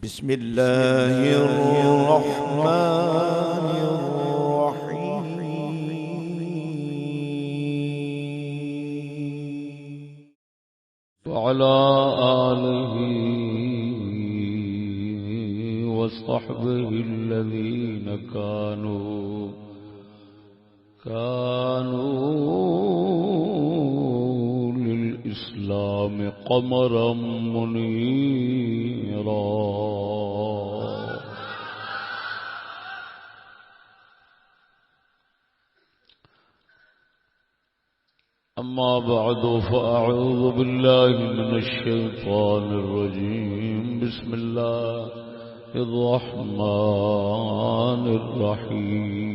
بسم الله الرحمن الرحيم وعلى آله وصحبه الذين كانوا للإسلام قمرا منيرا. أما بعد فأعوذ بالله من الشيطان الرجيم. بسم الله الرحمن الرحيم.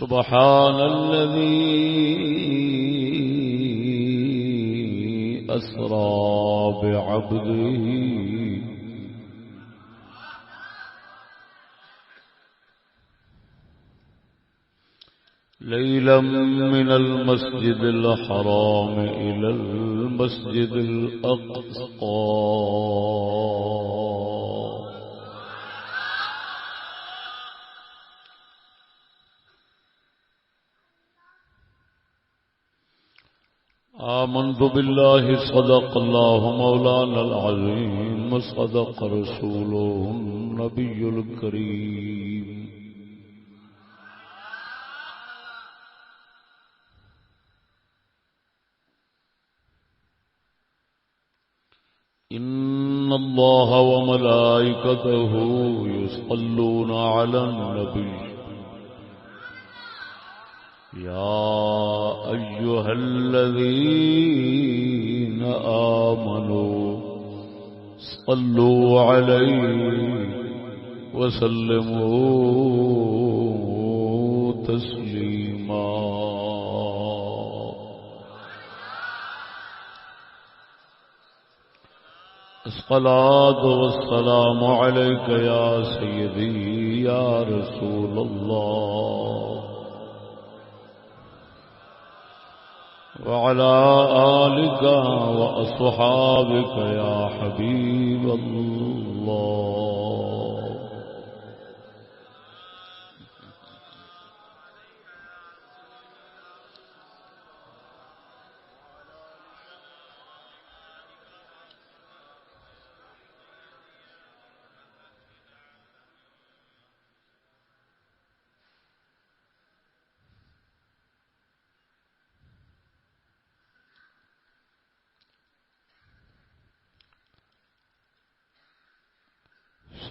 سبحان الذي أسرى بعبده ليلا من المسجد الحرام إلى المسجد الأقصى آمنت بالله صدق الله مولانا العظيم وصدق رسوله النبي الكريم. إن الله وملائكته يصلون على النبي يا أيها الذين آمنوا صلوا عليه وسلموا تسليما. الصلاة والسلام عليك يا سيدي يا رسول الله وعلى آلك وأصحابك يا حبيب الله.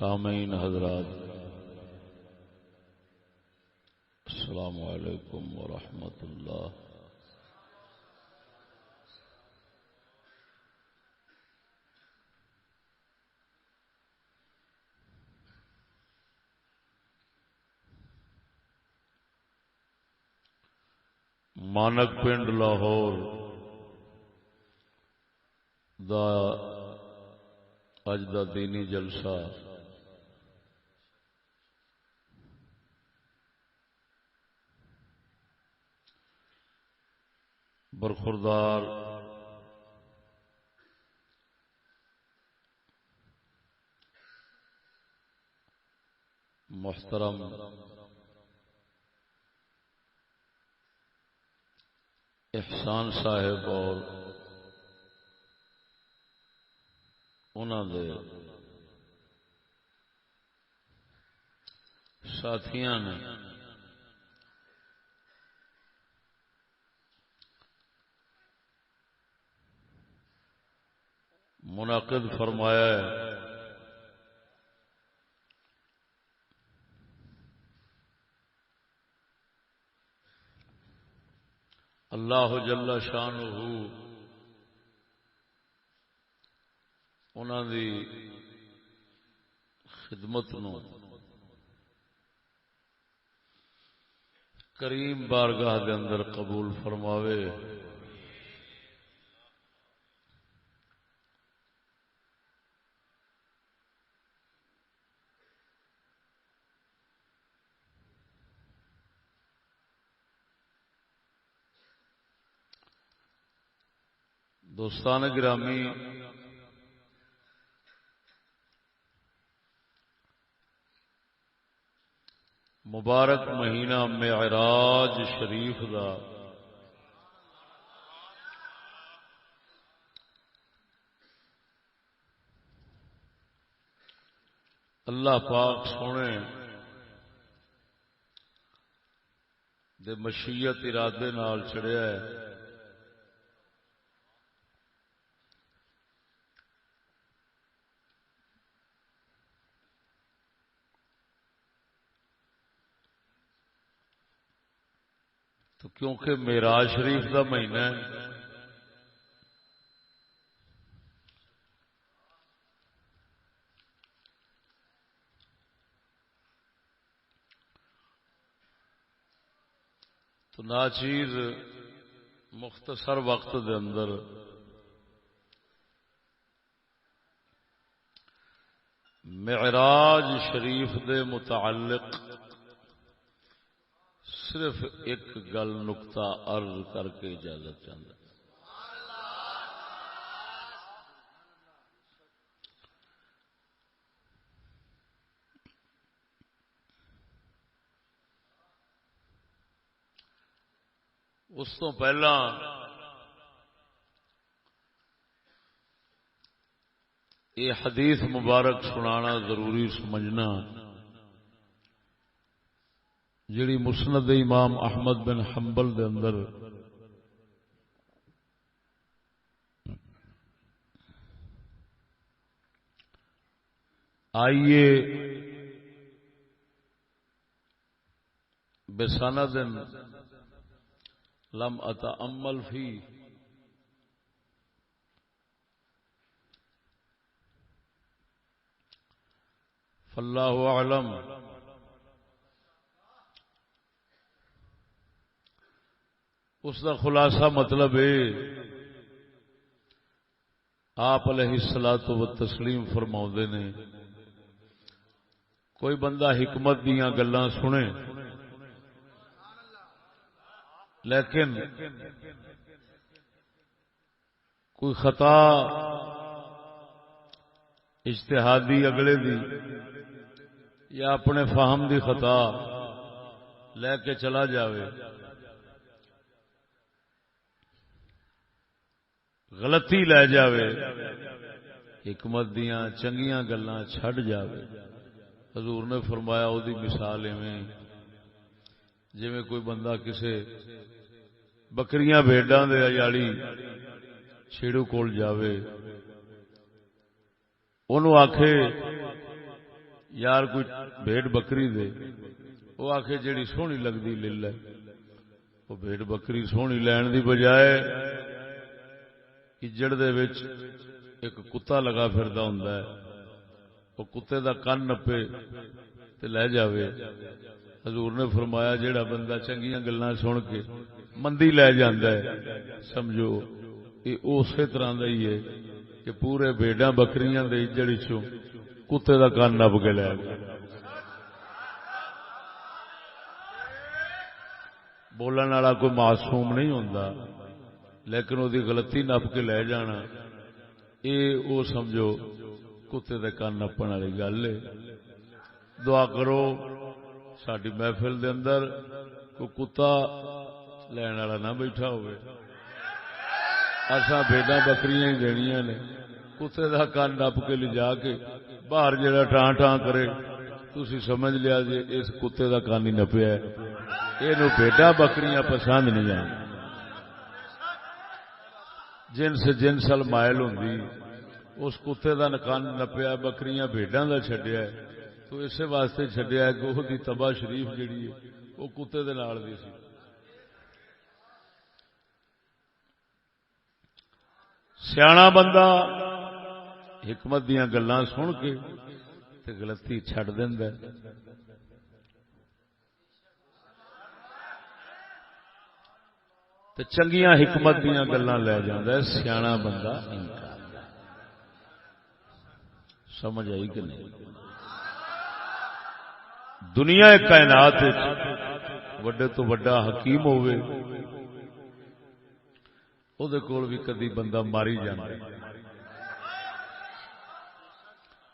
سامعین حضرات، السلام علیکم ورحمۃ اللہ. مانک پنڈ لاہور دا اج دا دینی جلسہ برخوردار محترم احسان صاحب اور انہوں دے ساتھیاں نے منعقد فرمایا ہے. اللہ جل شانہ انہاں دی خدمت نو کریم بارگاہ دے اندر قبول فرماوے. دوستان گرامی، مبارک مہینہ معراج شریف دا اللہ پاک سونے دے مشیت ارادے نال چڑھیا ہے۔ تو کیونکہ معراج شریف دا مہینہ ہے، تو ناچیز مختصر وقت دے اندر معراج شریف دے متعلق صرف ایک گل نقطہ عرض کر کے اجازت چاہتا۔ اس تو پہلا یہ حدیث مبارک سنانا ضروری سمجھنا جڑی مسند امام احمد بن حنبل دے اندر آئیے بسند لم اتأمل فی فاللہ اعلم، اس دا خلاصہ مطلب ہے آپ علیہ الصلوۃ والتسلیم فرماؤندے نے کوئی بندہ حکمت دیاں گلاں سنے لیکن کوئی خطا اجتہادی اگلے دی یا اپنے فہم دی خطا لے کے چلا جاوے، غلطی لے جاوے، حکمت دیاں چنگیاں گلاں چھڈ جاوے، حضور نے فرمایا او دی مثال ایویں جویں کوئی بندہ کسے بکریاں بھیڈاں دے یاڑی چھیڑو کول جاوے، انہوں آکھے یار کوئی بھیڑ بکری دے، وہ آکھے جیڑی سونی لگدی لے لے، وہ بھیڑ بکری سونی لین دی بجائے اجڑ دے وچ ایک کتا لگا پھردا ہوندا ہے، وہ کتے دا کن نپے تے لے جاوے۔ حضور نے فرمایا جیڑا بندہ چنگیاں گلاں سن کے مندی لے جاندا ہے سمجھو یہ اسی طرح دا ہی ہے کہ پورے بھیڈاں بکریاں دے اجڑ وچوں کتے دا کن نپ کے لے گیا۔ بولن والا کوئی معصوم نہیں ہوندا، لیکن وہ دی غلطی نپ کے لے جانا او سمجھو کتے دے کن نپن والی گل ہے۔ دعا کرو ساڈی محفل دے اندر کوئی کتا لین والا نہ بیٹھا ہوئے، اساں بھیڈاں بکریاں ہی دینیاں نے، کتے دا کن نپ کے لے جا کے باہر جڑا ٹاں ٹاں کرے تسی سمجھ لیا جی اس کتے دا کن ہی نپیا ہے، اینو بھیڈاں بکریاں پسند نہیں آئی۔ جنس جنسل مائل ہوندی اس کتے دا کن نپیا بکریاں بھیڈاں دا چھڈیا ہے، تو اسے واسطے چھڈیا ہے کہ وہ دی تباہ شریف جڑی ہے وہ کتے دے نال دی سی۔ سیاںا بندہ حکمت دیاں گلاں سن کے تے غلطی چھڈ دیندا ہے۔ تے چنگیاں حکمت دیاں گلاں لے جاندا ہے سیاںا بندہ۔ سمجھ آئی کہ نہیں؟ دنیا کائنات وڈے تو وڈا حکیم ہوئے، وہ کول بھی کدی بندہ ماری جانا.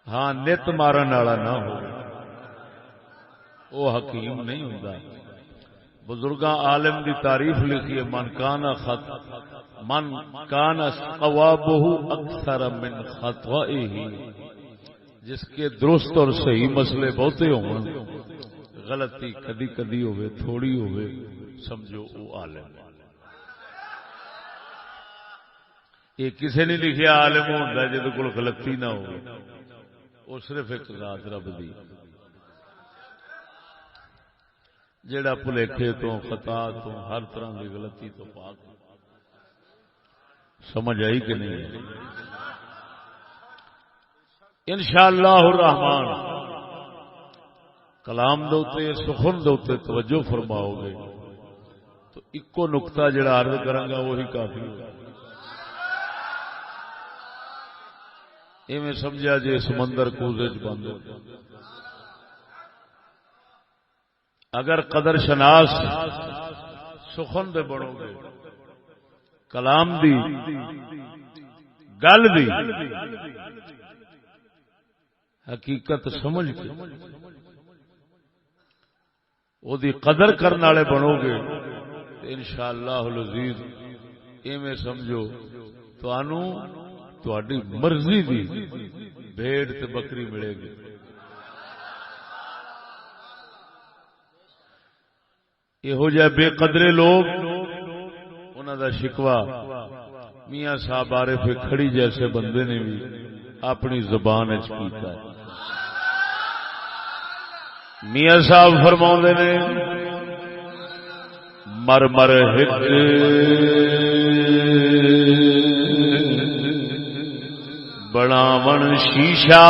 ہاں نت مارن والا نہ ہو وہ حکیم نہیں ہوندا. بزرگاں عالم دی تعریف لکھی ہے من کان ثوابہ اکثر من خطئہ، جس کے درست اور صحیح مسئلے بہتے ہوں، غلطی کدی کدی ہوئے تھوڑی ہوئے، سمجھو وہ عالم. یہ کسی نے لکھیا عالم ہوندا جے کول غلطی نہ ہو، وہ صرف ایک ذات رب دی جیڑا بھلیکھے تو خطا تو ہر طرح کی غلطی تو پاک. سمجھ آئی کہ نہیں؟ انشاءاللہ الرحمن کلام دوتے سخن دوتے توجہ فرماؤ گے تو اکو نقطہ جڑا عرض کروں گا وہی کافی ہوگا. ایویں سمجھا جی سمندر کوزے چ بند. اگر قدر شناس سخن دے بنو گے، کلام دی گل دی حقیقت سمجھ کے او دی قدر کرنے والے بنو گے تو انشاءاللہ العزیز ایویں سمجھو تانوں تہاڈی مرضی دی بھیڑ تے بکری ملے گی. یہو جہ بے قدرے لوگ انہاں دا شکوا میاں صاحب عارف کھڑی جیسے بندے نے بھی اپنی زبان وچ کیتا ہے. میاں صاحب فرماؤندے نے مر مر ہک بناون شیشہ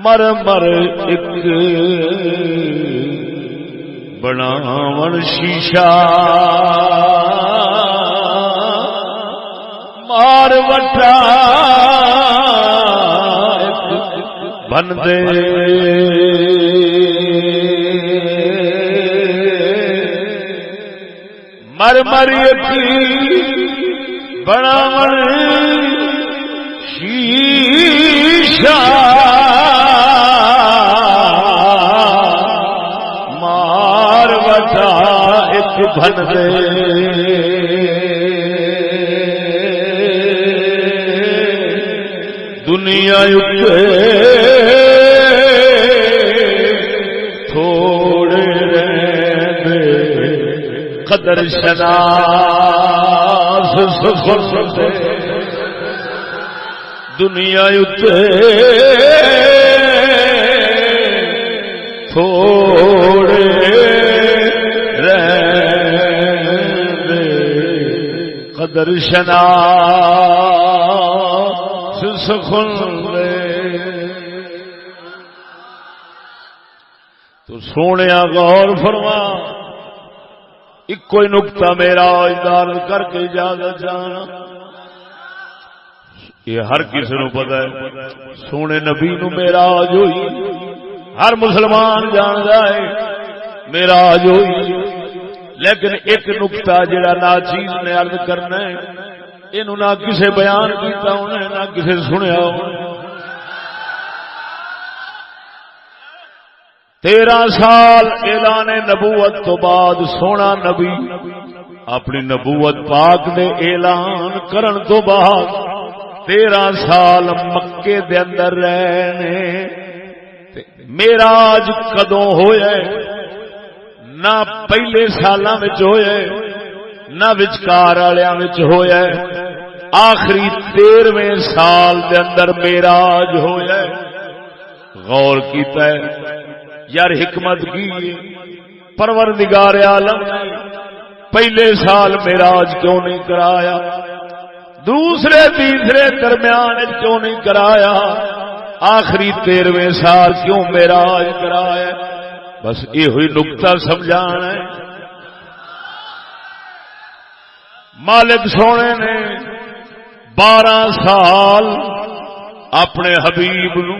مر مر ایک بناون شیشہ مار وٹا بندے مر مر ایک بناون شیشہ مار وٹا ایک بندے دنیا تھوڑے رہندے قدر شناس سخن دنیا تھوڑے رہندے قدر شناس سخن تو سونیا غور فرما. ایک کوئی نقطہ میرا اجدار کر کے اجازت جانا. یہ ہر کسی نو پتا ہے سونے نبی نو معراج ہوئی، ہر مسلمان جاندا ہے معراج ہوئی، لیکن ایک نقطہ جڑا ناچیز نے عرض کرنا ہے اینو نہ کسے بیان کیتا انہیں نہ کسے سنیا. 13 سال اعلان نبوت تو بعد سونا نبی اپنی نبوت پاک نے اعلان کرن تو بعد 13 سال مکے دے اندر رہنے. معراج کدوں ہوئے؟ نہ پہلے سالاں وچ ہوئے نہ وچکار والیاں وچ ہوئے، آخری 13ویں سال دے اندر معراج ہوئے. غور کیتا ہے یار حکمت کی پروردگار عالم نے پہلے سال معراج کیوں نہیں کرایا، دوسرے تیسرے درمیان کیوں نہیں کرایا، آخری 13ویں سال کیوں معراج کرایا؟ بس یہ ہوئی نقطہ سمجھانا ہے. مالک سونے نے 12 سال اپنے حبیب نو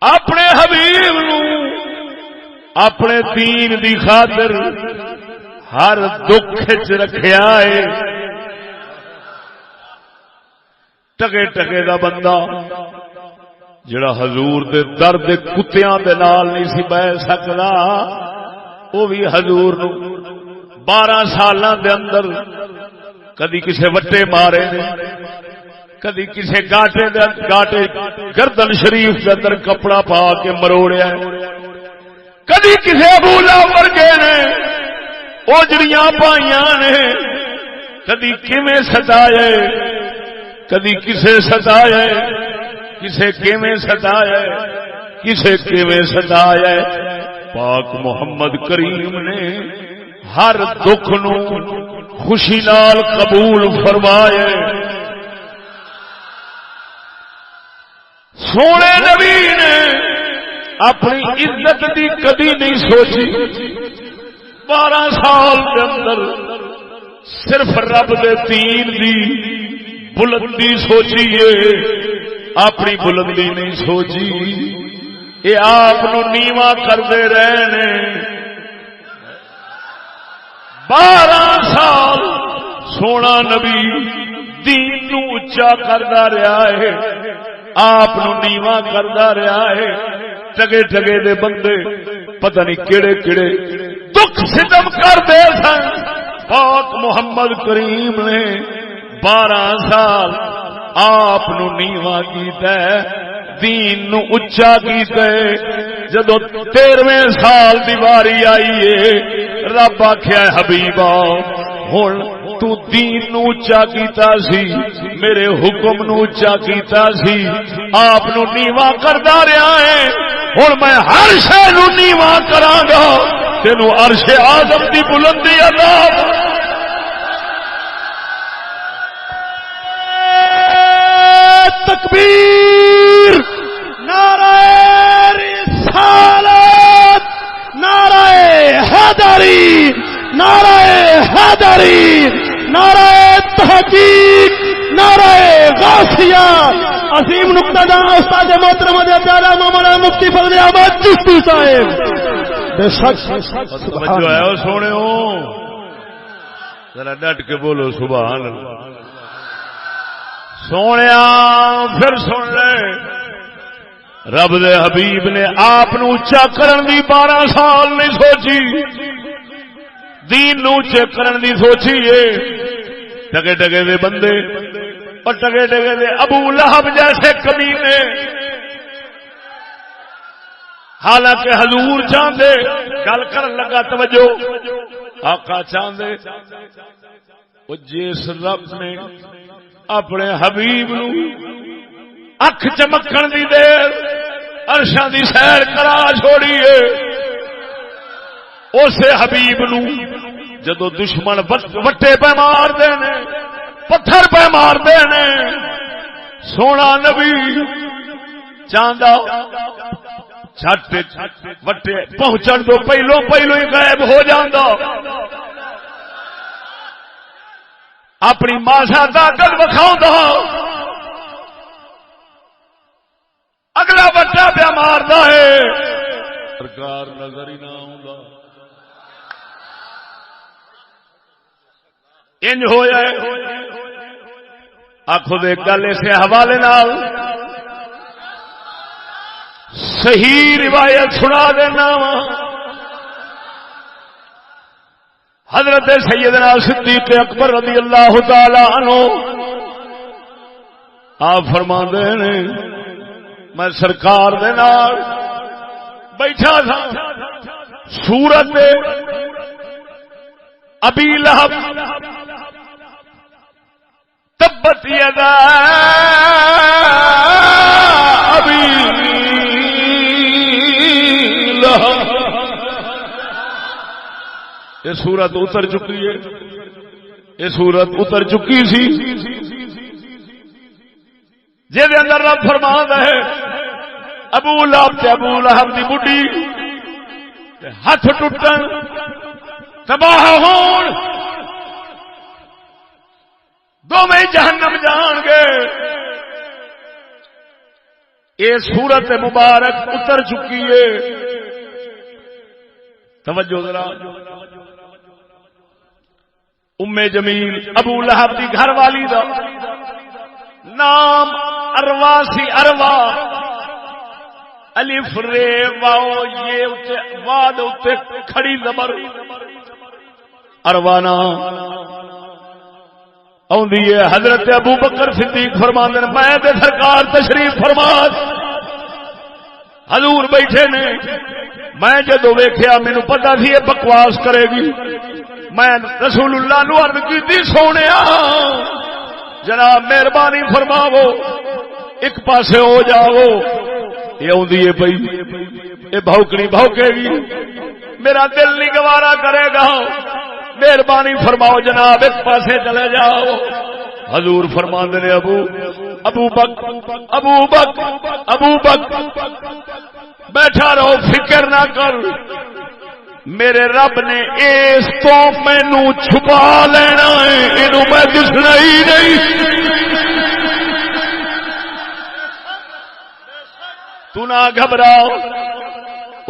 اپنے حبیب نو اپنے دین دی خاطر ہر دکھ چ رکھیا ہے. ٹگے ٹگے دا بندہ جڑا حضور دے درد کتیاں دے نال نہیں سی بہ سکدا وہ بھی حضور نو 12 سالاں دے اندر کدی کسے وٹے مارے نے کدی کسے گاٹے گردن شریف دے اندر کپڑا پا کے مروڑیا کدی کسے ابو لہب ورگے نے اوجڑیاں پائیاں نے کدی کیویں ستایا کدی کسے ستایا کسے کیویں ستایا کسے کیویں ستایا. پاک محمد کریم نے ہر دکھ نو خوشی نال قبول فرمایا. سونے نبی نے اپنی عزت دی کدی نہیں سوچی. 12 سال کے اندر صرف رب دے دین دی بلندی سوچی ہے اپنی بلندی نہیں سوچی. یہ آپ نیواں کرتے رہے 12 سال سونا نبی دین نو اچا کرتا رہا ہے آپ نیواں کرتا رہا ہے. ٹگے ٹگے دے بندے پتہ نہیں کیڑے کیڑے دکھ ستم کرتے سن. پاک محمد کریم نے 12 سال آپ نیواں کیتا ہے دین نو اچا کیتا ہے. جدو 13ویں سال دی واری آئی ہے رب آکھیا حبیبا ہن تو دین نو اچا کیتا سی میرے حکم نو اچا کیتا سی آپ نو نیواں کردا رہا ہے ہن میں ہر شے نو نیواں کراں گا تینو عرش اعظم دی بلندی عطا. تکبیر نعرہ رسالت نعرہ حیدری نعرہ حیدری نعرہ تحقیق نعرہ غوثیہ. عظیم نقطہ دان استاد محترم پیارا مولانا مفتی فضل احمد چشتی صاحب بے شک جو ہے وہ سونے ہو ذرا ڈٹ کے بولو سبحان اللہ. سونے پھر سن لے رب دے حبیب نے آپ نو اچا کرن دی 12 سال نہیں سوچی دین نو اچے کرن دی سوچی ہے. ٹگے ٹگے دے بندے اور ٹگے ٹگے دے ابو لہب جیسے کمینے حالانکہ حضور چاہتے گل کرن لگا توجہ آقا چاہتے وہ جس رب نے اپنے حبیب نو اکھ چمکن دی دیر عرشاں دی سیر کرا چھوڑی ہے اسے حبیب نو جدو دشمن وٹے پہ مار دینے پتھر پہ مار دینے سونا نبی چاہندا چھٹ وٹے پہنچن تو پہلو پہلو ہی غائب ہو جاندا اپنی ماسا طاقت وکھاؤندا اگلا بچہ پیا ماردا ہے سرکار نظر ہی نہ آؤندا. انج ہویا ہے آخو دے گل اسے حوالے نال صحیح روایت سنا دینا وا. حضرت سیدنا صدیق اکبر رضی اللہ تعالی عنہ آپ فرماندے نے میں سرکار دے نال بیٹھا تھا سورت ابی لہب تبت یدا ابی لہب یہ سورت اتر چکی ہے یہ سورت اتر چکی سی جہدے اندر رب فرماندا ہے ابو لہب تے ابو لہب دی بڈھی ہاتھ ٹوٹن تباہ ہون دونوں جہنم جان گے یہ سورت مبارک اتر چکی ہے. توجہ ذرا. ام جمیل ابو لہب دی گھر والی دا نام اروا سی. اروا الف رے واو یہ واد اتے کھڑی زبر اروانا آندی ہے. حضرت ابو بکر صدیق فرماندے نے میں تے سرکار تشریف فرما حضور بیٹھے نے. میں جدو ویکھیا مینوں پتہ سی یہ بکواس کرے گی. میں رسول اللہ نو عرض کیتی سونیا جناب مہربانی فرماو ایک پاسے ہو جاؤ. یہ آندی ہے پئی یہ بھوکڑی بھوکے گی میرا دل نہیں گوارا کرے گا. مہربانی فرماؤ جناب ایک پاسے چلے جاؤ. حضور فرماندے نے ابو بک بیٹھا رہو فکر نہ کر. میرے رب نے اس تو مینو چھپا لینا ہے اینوں میں دسنا ہی نہیں. تو نہ گھبرا.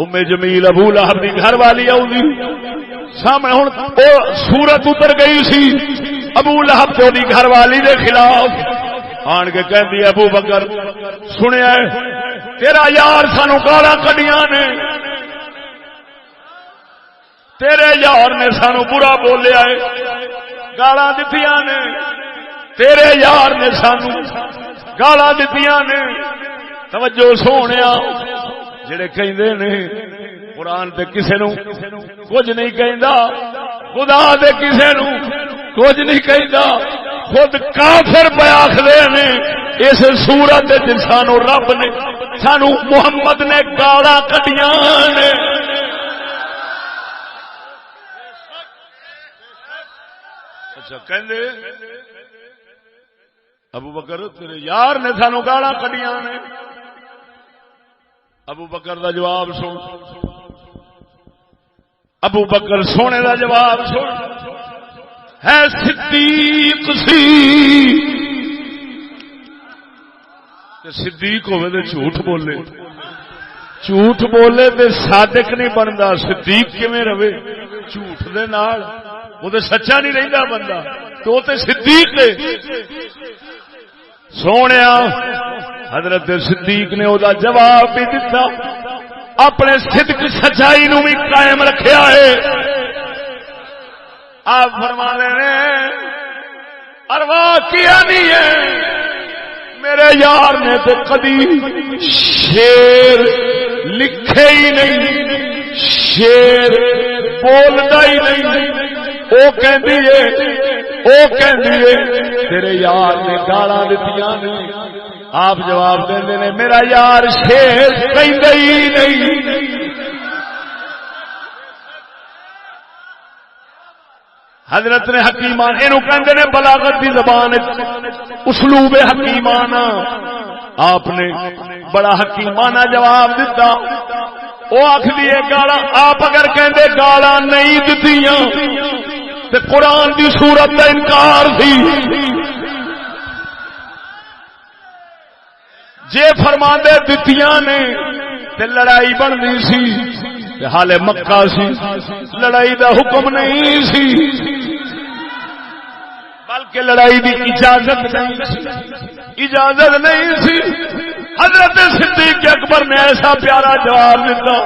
ام جمیل ابو لہب دی گھر والی آؤں سامنے ہوں سورت اتر گئی سی ابو لہب تے دی گھر والی دے خلاف آن کے کہندی ابو بکر سنیا تیرا یار سانو گالاں کڈیاں نے تیرے یار نے سانو برا بولیا ہے گالاں دتیاں نے تیرے یار نے سانو گالاں دتیاں نے. توجہ سونیا جڑے کہندے نے قرآن تے کسے نو کچھ نہیں کہندا خدا دے کسے نو کچھ نہیں کہندا خود کافر بیاخدے نے اس صورت وچ سانو رب نے سانو محمد نے گالاں کڈیاں نے. اچھا کہندے ابو بکر تیرے یار نے سانو گالاں کڈیاں نے. ابو بکر دا جواب سن. ابو بکر سونے دا جواب سن. ہے صدیق سی صدیق ہوئے تے جھوٹ بولے تے صادق نہیں بنتا. صدیق کیویں رہے جھوٹ دے نال وہ تے سچا نہیں رہندا بندہ تو تے صدیق ہے. سونیا حضرت صدیق نے او دا جواب بھی دیتا اپنے صدق سچائی نو بھی قائم رکھیا ہے. آپ فرما رہے ہیں اروا کیا نہیں ہے میرے یار نے تو کدی شیر لکھے ہی نہیں شیر بولتا ہی نہیں. وہ کہندی ہے تیرے یار نے گالاں دتیاں نے. آپ جواب دیندے نے میرا یار شیر کہندا ہی نہیں. حضرت نے حکیمان اینو کہندے نے بلاغت دی زبان اسلوب حکیمانہ. آپ نے بڑا حکیمانہ جواب دیتا. وہ آکھدی ہے گالاں آپ اگر کہندے گالاں نہیں دتیاں تے قرآن دی سورت دا انکار تھی. جے فرماندے دتیاں نے تے لڑائی بننی سی تے حالے مکہ سی لڑائی دا حکم نہیں سی بلکہ لڑائی دی اجازت نہیں سی. حضرت صدیق اکبر نے ایسا پیارا جواب دیتا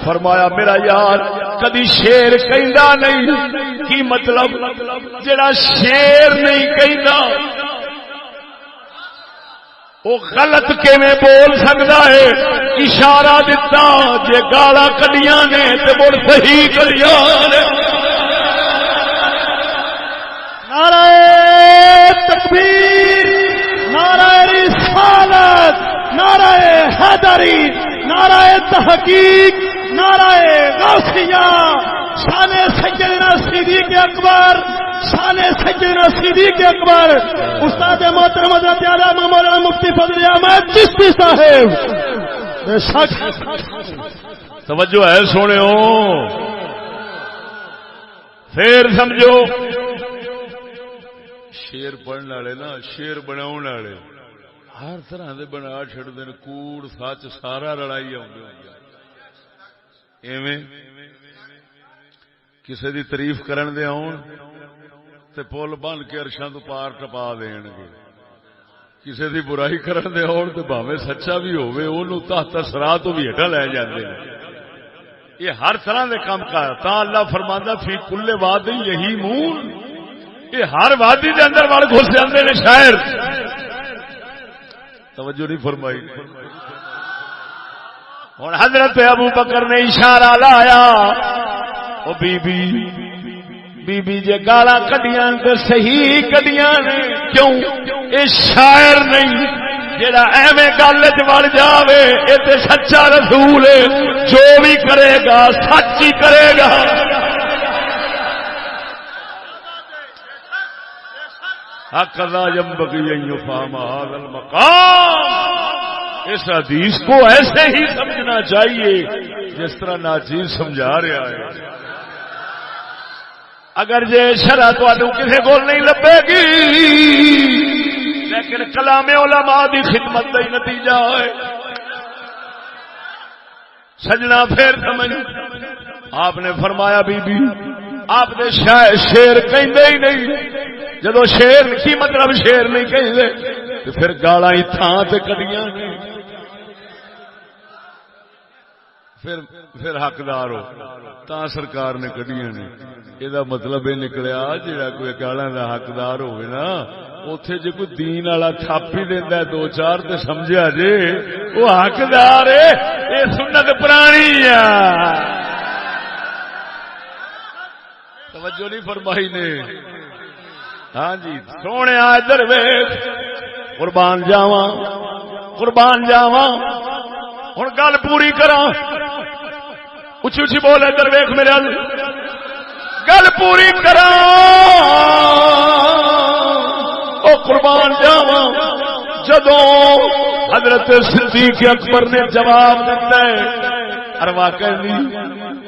فرمایا میرا یار کدی شیر کہندا نہیں. کی مطلب جڑا شیر نہیں کہندا وہ غلط کیویں بول سکتا ہے. اشارہ دیتا جے گالاں کڈیاں نے تے مڑ صحیح کڈیاں نے. نعرہ تکبیر نعرہ رسالت نعرہ حیدری نعرہ تحقیق نعرہ غوثیہ شان سیدنا صدیق اکبر شان سیدنا صدیق اکبر استاد محترم حضرت علامہ مولانا مفتی فضل احمد چشتی صاحب. بے شک توجہ ہے سونے ہو پھر سمجھو شیر پڑھنے والے نا شیر بناؤ والے ہر طرح دے بنا چھڑتے ہیں، کوڑ سچ سارا لڑائی ایویں کسی دی تعریف کرن دے آن تے پل بن کے عرشاں تو پار ٹپا دین گے، کسی دی برائی کرن دے آن تے بھاویں سچا بھی ہوئے اونوں تحت سرا تو بھی ہٹا لے جاندے ہیں۔ یہ ہر طرح دے کام کا تا اللہ فرماندا فی کل واد یہی مون، یہ ہر وادی دے اندر وڑ گھس جاندے نے شاعر۔ توجہ نہیں فرمائی۔ ہن حضرت ابو بکر نے اشارہ لایا، او بی بی جے گالاں کڈیاں تے صحیح کڈیاں نے، کیوں؟ اے شاعر نہیں جیڑا ایویں گل وچ وڑ جاوے، اے تے سچا رسول ہے، جو بھی کرے گا سچ ہی کرے گا۔ ہکذا ينبغي ان يفهم هذا المقام، اس حدیث کو ایسے ہی سمجھنا چاہیے جس طرح ناچیز سمجھا رہا ہے۔ اگر یہ شرع تانوں کسی کو نہیں لبے گی، لیکن کلام علماء دی خدمت دا ہی نتیجہ ہے۔ سجنا پھر سمجھ، آپ نے فرمایا بی بی آپ نے شیر کہندے ہی نہیں، جدو شیر کی مطلب شیر نہیں کہندے تو پھر گالاں ہی تھاں تے کڈیاں نے، پھر حقدار ہو تا سرکار نے کڈیاں نے۔ یہ مطلب یہ نکلیا جہاں کوئی گالاں دا حقدار ہوئے نا، اوتھے جے کوئی دین والا تھاپ ہی دیندا ہے دو چار تے سمجھا جے وہ حقدار ہے، یہ سنت پرانی ہے۔ توجہ نہیں فرمائی نے؟ ہاں جی سونے ادھر ویکھ، قربان جاواں ہن گل پوری کراں، اچھی اچھی بول ادھر ویکھ میرے ال، گل پوری کراں او قربان جاواں۔ جدوں حضرت صدیق اکبر نے جواب دیتا ہے، اروا کہندی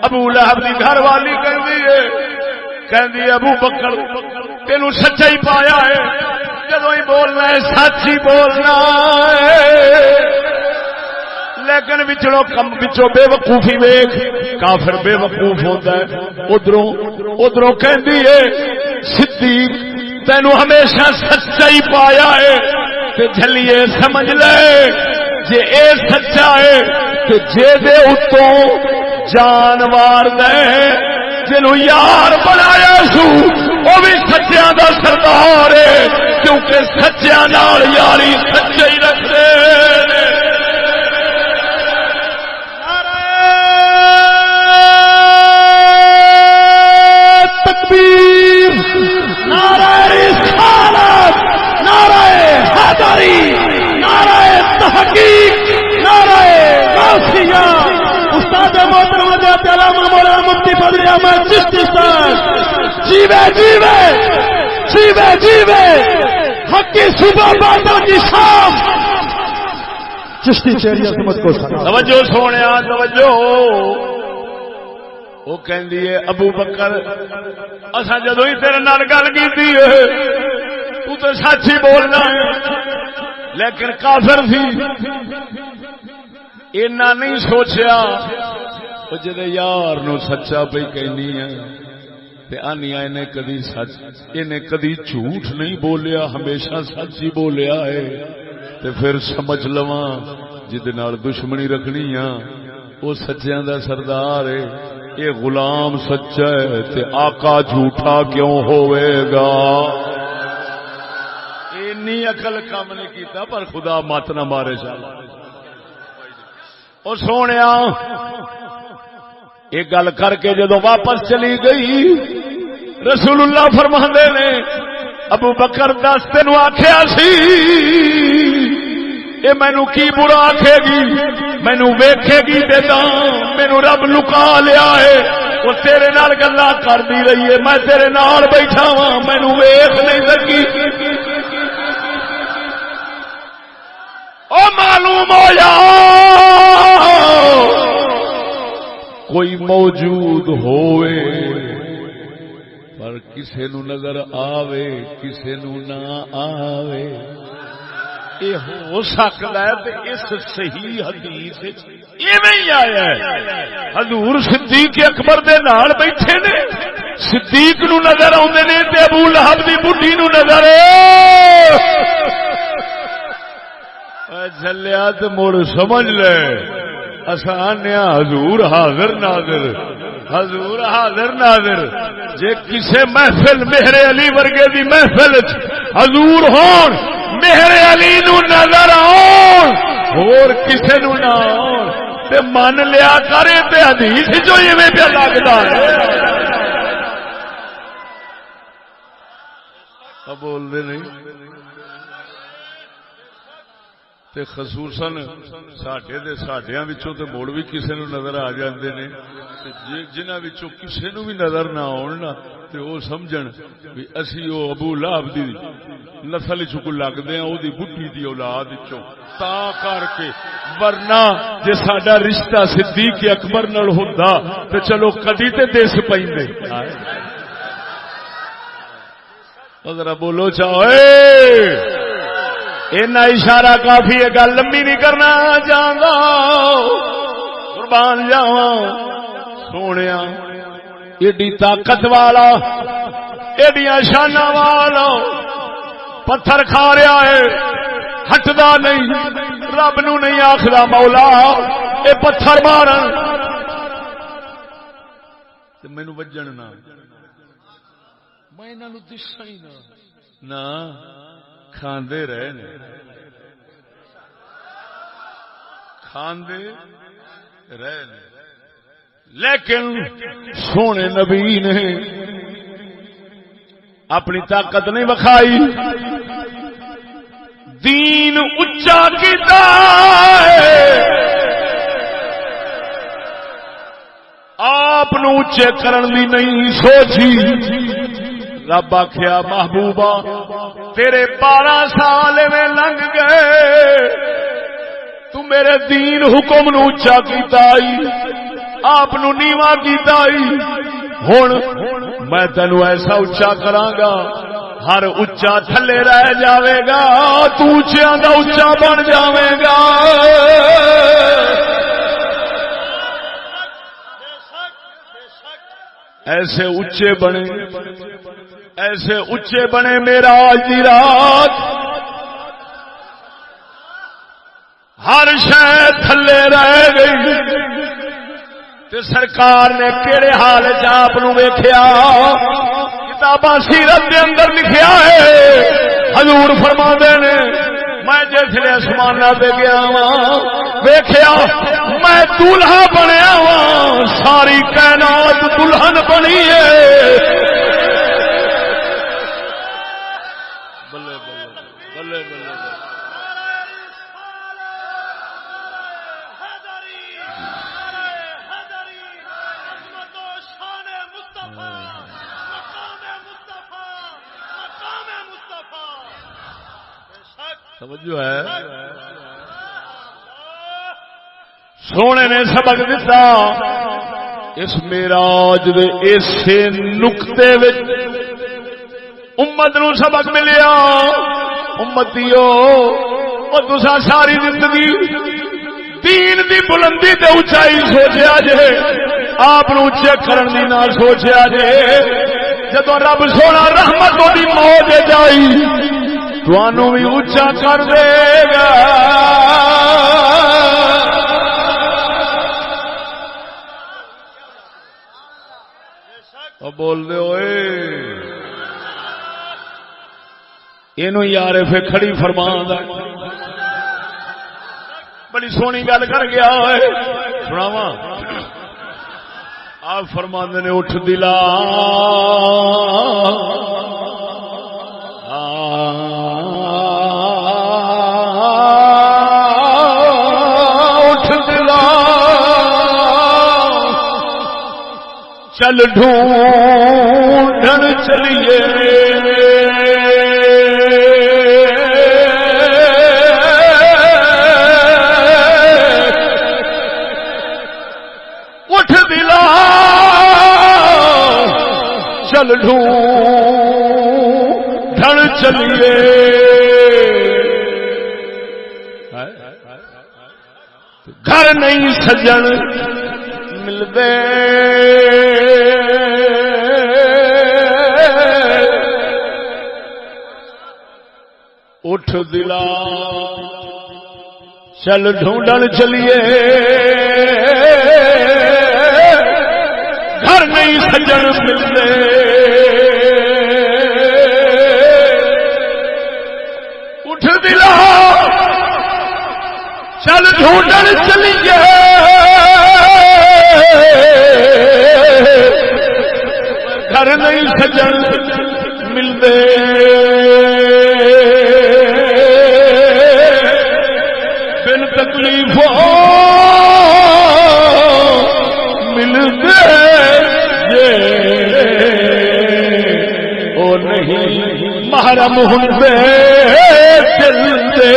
ابو لہب دی گھر والی کہندی ہے، کہندی ابو بکر تینوں سچا ہی پایا ہے، جدوں ہی بولنا ہے سچ ہی بولنا ہے، لیکن وچوں بے وقوفی ویکھ، کافر بے وقوف ہوتا ہے۔ ادھروں کہندی ہے صدیق تینوں ہمیشہ سچا ہی پایا ہے، تے جھلیے سمجھ لے جے اے سچا ہے تے جے دے اتوں جانوار دے جنوں یار بنایا سو وہ بھی سچیاں دا سردار ہے، کیونکہ سچیاں نال یاری سچے ہی رکھدے نے۔ تکبیر، نعرہ رسالت، نعرہ حیدری، نعرہ تحقیق، نعرہ غوثیہ، استاد محترم حضرت علامہ مولانا مفتی فضل احمد چشتی صاحب جیوے حق کی صبح باطل کی شام، چشتی چہری عظمت کو توجہ سونیا توجہ۔ وہ کہندی ہے ابو بکر اساں جدوں ہی تیرے نال گل کیتی ہے تو تے سچ ہی بولنا ہے، لیکن کافر سی اینا نہیں سوچیا او جدے یار نو سچا پئی کہنی ہے تے آنیا انہیں کدی سچ، انہیں کدی جھوٹ نہیں بولیا، ہمیشہ سچ ہی بولیا ہے، تے پھر سمجھ لواں جدے نال دشمنی رکھنی ہے وہ سچیاں دا سردار ہے، یہ غلام سچا ہے تے آقا جھوٹا کیوں ہوئے گا؟ اینی عقل کام نہیں کیتا، پر خدا مت نہ مارے شالا۔ اور سونیا ایک گل کر کے جدو واپس چلی گئی، رسول اللہ فرماندے نے ابو بکر دس تینوں آکھیا سی اے مینو کی برا آکھے گی، مینو ویکھے گی تے تاں مینو رب لکا لیا ہے، وہ تیرے نال گلاں کردی رہی ہے، میں تیرے نال بیٹھا ہاں مینو ویکھ نہیں سکی۔ او معلوم ہویا کوئی موجود ہوئے پر کسے نو نظر آوے کسے نو نہ آوے، یہ ہو سکتا ہے تے اس صحیح حدیث ایویں ہی آیا ہے حضور صدیق اکبر دے نال بیٹھے نے صدیق نو نظر آوندے نے تے ابو لہب دی بڈھی نو نظر جلیا تے مڑ سمجھ لے آسان حضور حاضر ناظر حضور حاضر ناظر جے کسے محفل مہر علی ورگے دی محفل حضور ہون مہر علی نو نظر آن اور کسے نو نہ آن تے من لیا کرے تے حدیث جو ایویں پہ لگدا ہے اب بول دے نہیں تے خصوصاً ساڈے دے ساڈیاں وچوں تے موڑ بھی کسے نو نظر آ جاندے نے تے جنہاں وچوں کسے نو بھی نظر نہ آون نا تے او سمجھن بھی اسی او ابو لہب دی نسل وچوں کو لگدے ہاں او دی بڈھی دی اولاد وچوں تا کر کے ورنہ جے ساڈا رشتہ صدیق اکبر نال ہوندا تے چلو کدی تے دس پیندے ذرا بولو چاہے اینا اشارہ کافی ہے گل لمبی نہیں کرنا چاہتا قربان جاواں سونیا ایڈی طاقت والا ایڈیاں شاناں والا پتھر کھا رہا ہے ہٹدا نہیں رب نو نہیں آکھدا مولا اے پتھر مارن تے مینوں وجن نہ میں انہاں نو دساں ہی نہ کھاندے رہے نے کھاندے رہے نے لیکن سونے نبی نے اپنی طاقت نہیں بکھائی دین اچا کیتا ہے آپ اچے کرن دی نہیں سوچی رب آخیا محبوبہ تیرے 12 سال میں لنگ گئے تو میرے دین حکم نو اچا کیتا آئی آپ نو نیواں کیتا آئی ہن میں تینو ایسا اچا کراں گا ہر اچا تھلے رہ جاوے گا تو اچیاں دا اچا بن جاوے گا ایسے اچے بنے ایسے اچے بنے میرا آج دی رات ہر شے تھلے رہ گئی تے سرکار نے کیڑے حال آپ ویکھیا کتاباں سیرت دے اندر لکھیا ہے حضور فرماندے نے میں جسے آسمان پہ گیا ویکھیا میں دولہا بنیا وا ساری کائنات دلہن بنی ہے بلے بلے بلے بلے توجہ ہے سونے نے سبق دیتا اس معراج دے ایسے نقطے وچ امت نو سبق ملیا امتیو او تساں ساری زندگی دین دی بلندی تے اونچائی سوچیا جے آپ نو اونچے کرن دی نہ سوچیا جے جدوں رب سونا رحمت دی موج جائی توانوں بھی اونچا کر دے گا بول دے ہوئے اینو یار پھر کھڑی فرمان بڑی سونی گل کر گیا ہے سناواں آپ فرماندے نے اٹھ دلا اٹھ دلا چل ڈھونڈن چلیے اٹھ دلا چل ڈھونڈن چلیے گھر نہیں سجن ملدے اٹھ دلا چل ڈھونڈن چلیے گھر نہیں سجن ملدے اٹھ دلا چل ڈھونڈن چلیے گھر نہیں سجن ملدے بن تکلیفوں ملدے او نہیں محرم ہوندے دل دے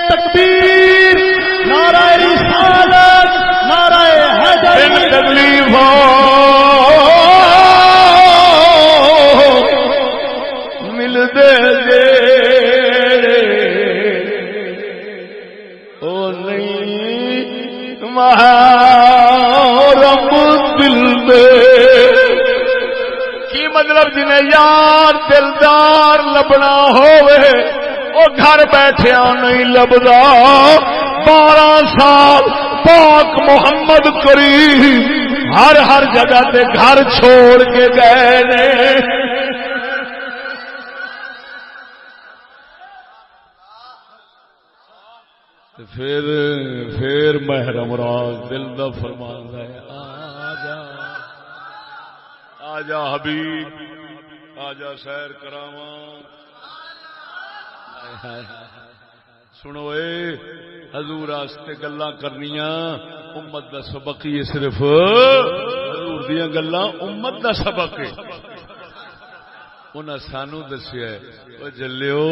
تکبیر، نعرہ رسالت، نعرہ حیدر، تکلیفوں ملدے او نہیں محرم دل دے کی مطلب جنہیں یار دلدار لبنا ہوئے وہ گھر بیٹھیا نہیں لبدا 12 سال پاک محمد کریم ہر جگہ تے گھر چھوڑ کے گئے نے پھر محرم راز دل دا فرماندا ہے آجا حبیب آجا سیر کراواں سنو اے حضور واسطے گلاں کرنیاں امت دا سبق ہی صرف حضور دیاں گلاں امت دا سبق ہے انہاں سانو دسیا ہے او جلیو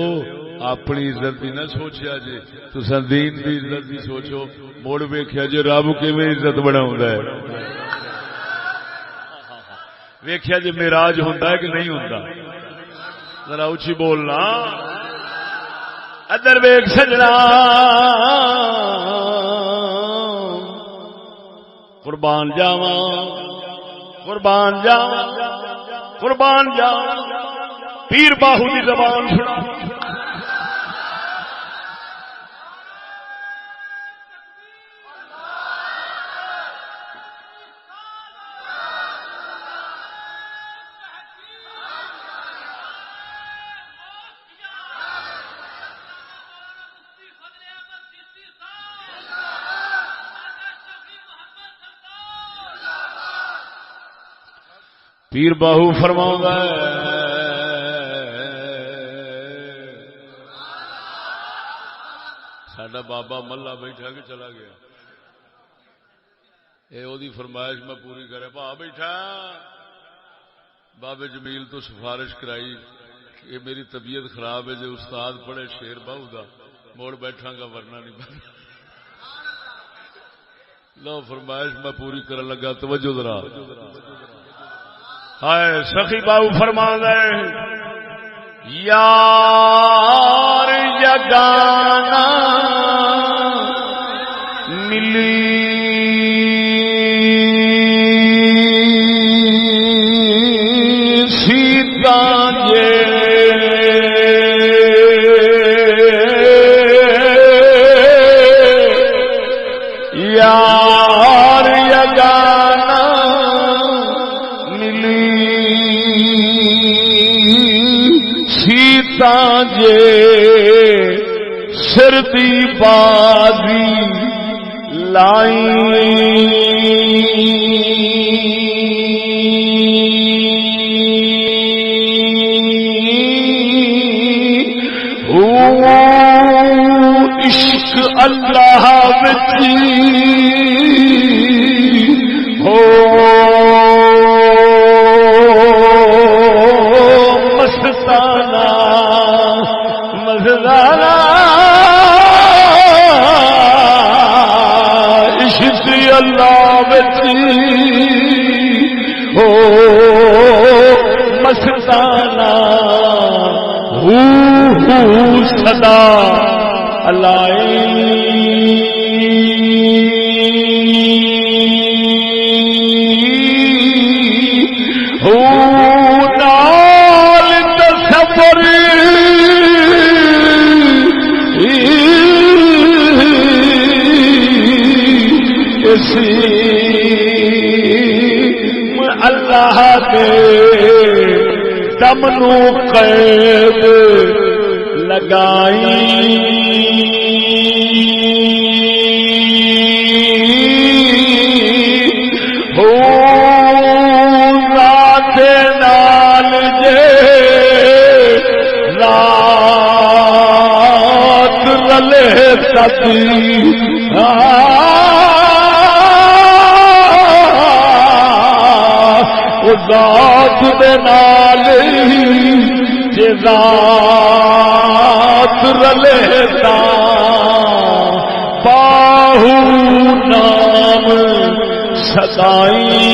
اپنی عزت دی نہ سوچیا جے تساں دین دی عزت دی سوچو موڑ ویکھیا جے رب کیویں عزت بناوندا ہے ویکھیا جے معراج ہوندا ہے کہ نہیں ہوندا ذرا اونچی بولنا ادر ویکھ سجنا قربان جاواں قربان جاواں قربان جاواں پیر باہو دی زبان سنا پیر باہو فرماؤں گا ساڈا بابا ملا بیٹھا کہ چلا گیا اے او دی فرمائش میں پوری کرے پا بیٹھا بابے جمیل تو سفارش کرائی کہ میری طبیعت خراب ہے جو استاد پڑھے شیر باہو دا موڑ بیٹھا گا ورنہ نہیں بنا لو فرمائش میں پوری کرنے لگا توجہ ذرا ہائے سخی باہو فرما گئے یار یگانا ملی سیتا جے یار یگانا سیتا جے سر دی بازی لائی عشق اللہ بچی ہو مستانہ مزدانہ عشق اللہ بچی ہو مستانہ صدا الائی ہو نال تصور اللہ کے دم نو قید لگائی ہو رات نال جے رات رلے تتی ذات دے نال جے ذات رلے تا باہو نام سدائی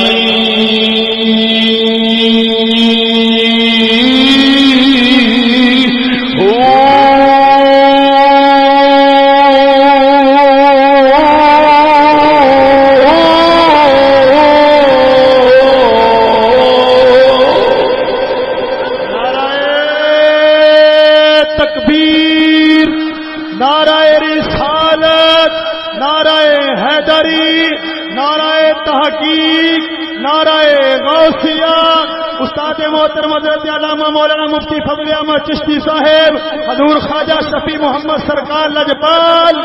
استاد محترم حضرت علامہ مولانا مفتی فضل احمد چشتی صاحب حضور خواجہ شفیع محمد سرکار لجپال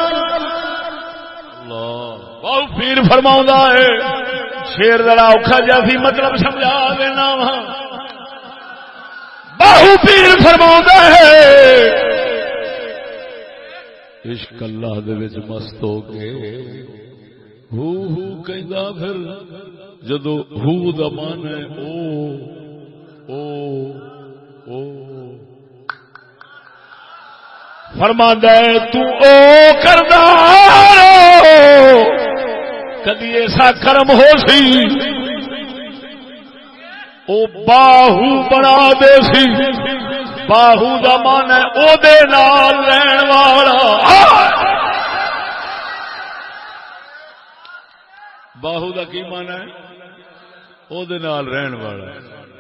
بہو پیر فرماؤں ہے شیر ذرا اوکھا جیسی مطلب سمجھا دینا بہو پیر فرماؤں ہے عشق اللہ دے وچ مست ہو کے ہو کہندا پھر جدو ہو دا مان ہے او فرماندا ہے تو او کردا کدی ایسا کرم ہو سی او باہو بنا دے سی باہو دا مان ہے او دے نال رہن والا باہو دا کی مانا ہے او دے نال رہن والا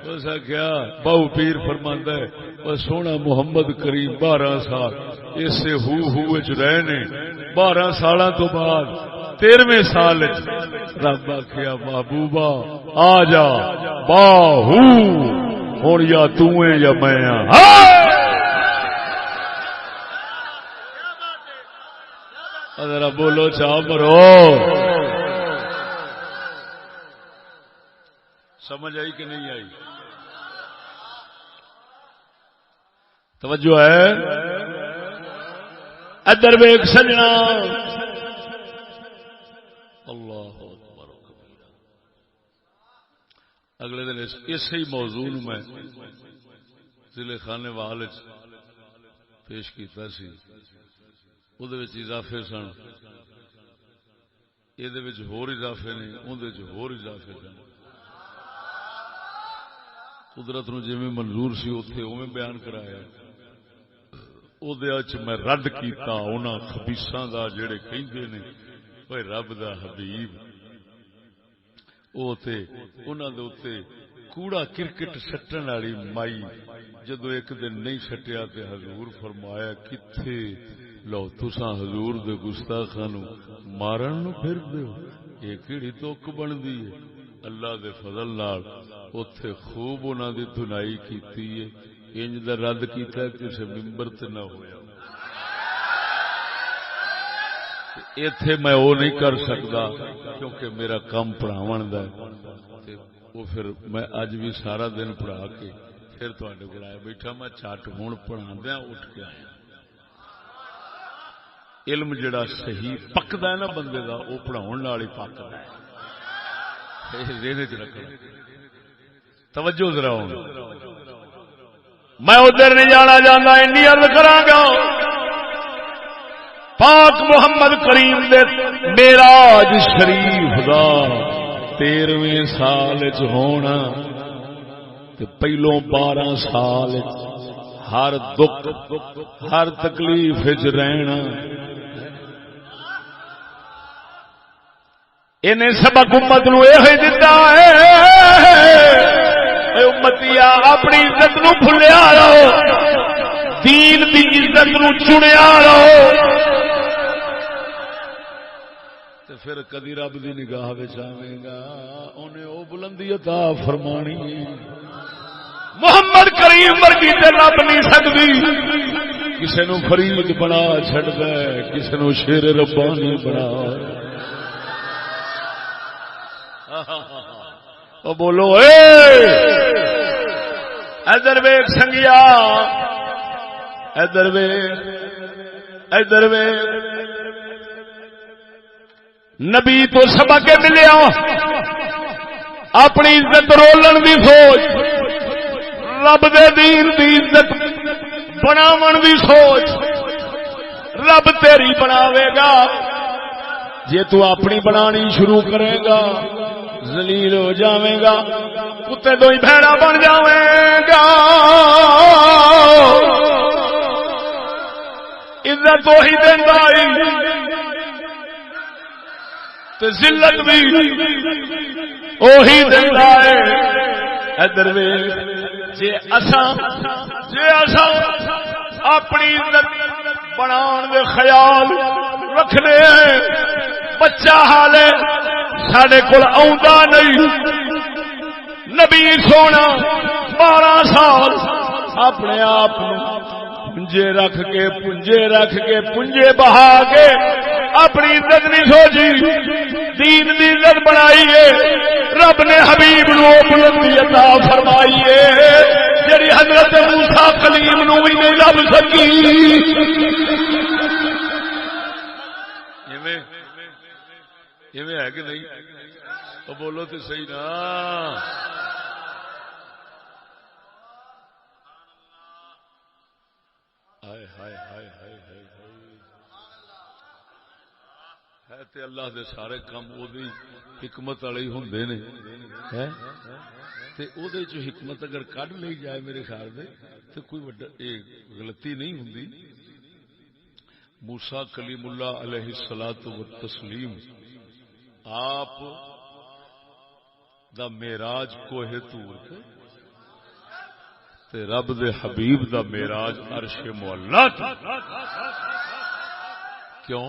اس کیا باہو پیر فرماندا ہے او سونا محمد کریم 12 سال اسے ہو وچ رہنے 12 سالاں تو بعد 13ویں سال رب آکھیا محبوبا آ جا باہو ہن یا تو ہے یا میں ہاں ذرا بولو چا مرو سمجھ آئی کہ نہیں آئی توجہ ہے ادھر ویکھ سجنا اللہ اکبر اگلے دن اسی موضوع میں ضلع خانے وال پیش کیتا سی وہ اضافے سن یہ ہور اضافے نے اندر ہور اضافے سن قدرت نو جی منظور سی اوتھے اوویں بیان کرایا میں رد کیتا انہاں خبیثاں دا جڑے کہندے نے اوے رب دا حبیب او تے انہاں دے اوتے کوڑا کرکٹ سٹن والی مائی جدو ایک دن نہیں سٹیا تے حضور فرمایا کتھے لو تساں حضور دے گستاخاں نو مارن نو پھر دیو یہ کیڑی توک بندی ہے اللہ دے فضل نال اوتھے خوب انہاں دی دھنائی کیتی ہے انج دا رد کیتا ہے کسے ممبر تے نہ ہویا ایتھے میں وہ نہیں کر سکتا کیونکہ میرا کام پڑھاون دا ہے وہ پھر میں اج بھی سارا دن پڑھا کے پھر تواڈے کول آیا بیٹھا میں چٹ ہن پڑھاندیاں اٹھ کے آیا علم جڑا صحیح پکدا ہے نا بندے دا وہ پڑھاون نال ہی پکدا ہے ذہن وچ رکھنا توجہ ذرا ہوں میں ادھر نہیں جانا چاہتا اینی عرض کراں گا پاک محمد کریم دے معراج شریف دا 13ویں سال وچ ہونا تے پہلوں 12 سال ہر دکھ ہر تکلیف وچ رہنا انہیں سبق امت نو یہ دتا ہے امتیا اپنی عزت نو بھولیا رہو دین دی عزت نو چنیا رہو تے پھر کدی رب دی نگاہ وچ آویں گا انہیں او بلندی عطا فرمانی محمد کریم ورگی تے رب نہیں سکدی کسے نو فرید بنا چھڑدا ہے کسے نو شیر ربانی بنا او بولو ادھر ویکھ سنگیا ادھر ویکھ نبی تو سبق ملیا اپنی عزت رولن دی سوچ رب دے دین دی عزت بناون دی سوچ رب تیری بناوے گا جے تو اپنی بنانی شروع کرے گا ذلیل ہو جاویں گا کتے دو ہی بھیڑا بن جاویں گا عزت وہی دیندا تے ذلت بھی وہی دیندا ہے ادھر جے اساں اپنی عزت بنان دے خیال رکھنے ہیں بچہ حالے ساڈے کول آوندا نہیں نبی سونا 12 سال اپنے آپ پنجے رکھ کے پنجے بہا کے اپنی عزت نہیں سوچی دین دی عزت بنائی ہے رب نے حبیب نو بلندی عطا فرمائی ہے جڑی حضرت موسیٰ کلیم نو بھی نہیں لب سکی ایویں ہے کہ نہیں تو بولو تو صحیح نا ہائے ہائے ہائے ہائے ہائے ہے تے اللہ دے سارے کام او دی حکمت والے ہی ہوندے نے ہیں تے او دے جو حکمت اگر کڈ لئی جائے میرے خیال دے تے کوئی بڑا غلطی نہیں ہوندی موسیٰ کلیم اللہ علیہ الصلوۃ والتسلیم آپ دا معراج کوہ طور تے رب دے حبیب دا معراج عرش معلا کیوں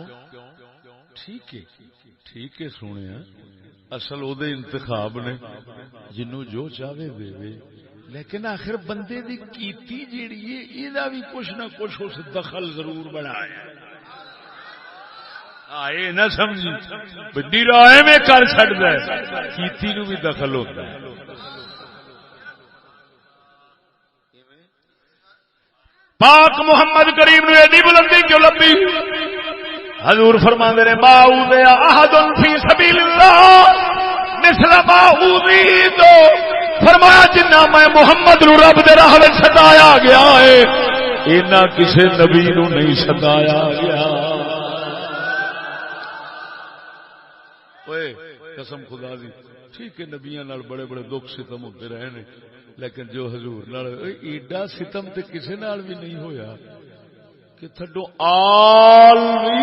ٹھیک ہے سونے اصل او دے انتخاب نے جنوں جو چاہے دے وے لیکن آخر بندے دی کیتی جیڑی ہے ایدا بھی کچھ نہ کچھ اس دخل ضرور بنایا آئے نہ سمجھی بڑی رائے میں کر چڑھتا ہے کیتی نو بھی دخل ہوتا ہے پاک محمد کریم نے ایڈی بلندی کیوں لبی حضور فرماندے نے ما اوذی احد فی سبیل اللہ مثل ما اوذی تو فرمایا جنہ میں محمد نو رب دے راہ وچ ستایا گیا ہے اینا کسے نبی نو نہیں ستایا گیا قسم خدا دی ٹھیک ہے نبیاں نال بڑے بڑے دکھ ستم ہوتے رہے نے لیکن جو حضور نال ایڈا ستم تے کسے نال بھی نہیں ہویا کہ تھڈو آل بھی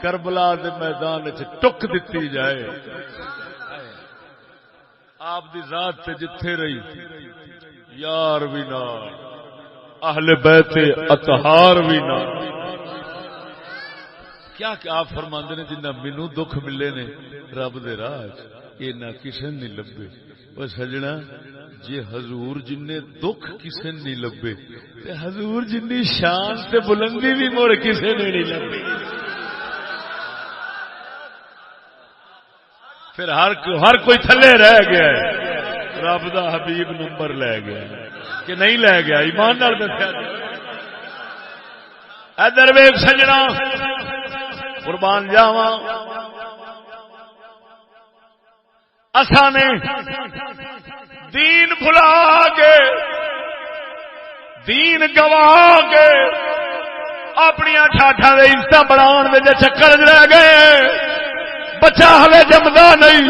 کربلا دے میدان وچ ٹک دتی جائے آپ دی ذات تے جتھے رہی یار بھی نال اہل بیت اطہار بھی نال کیا کہ آپ فرماندے نے جنہ مینوں دکھ ملے نے رب دے راہ اے نہ کسے نہیں لبے او سجنا جے حضور جننے دکھ کسے نہیں لبے تے حضور جنی شان تے بلندی بھی مڑ کسے نے نہیں لبی پھر ہر کوئی تھلے رہ گیا ہے رب دا حبیب نمبر لے گیا کہ نہیں لے گیا ایمان نال دسیا ادھر ویکھ سجنا قربان جاواں اساں نے دین بھلا کے دین گوا کے اپنی ٹھاٹھاں دے عزت بڑھان دے چکر رہ گئے بچہ ہلے جمدا نہیں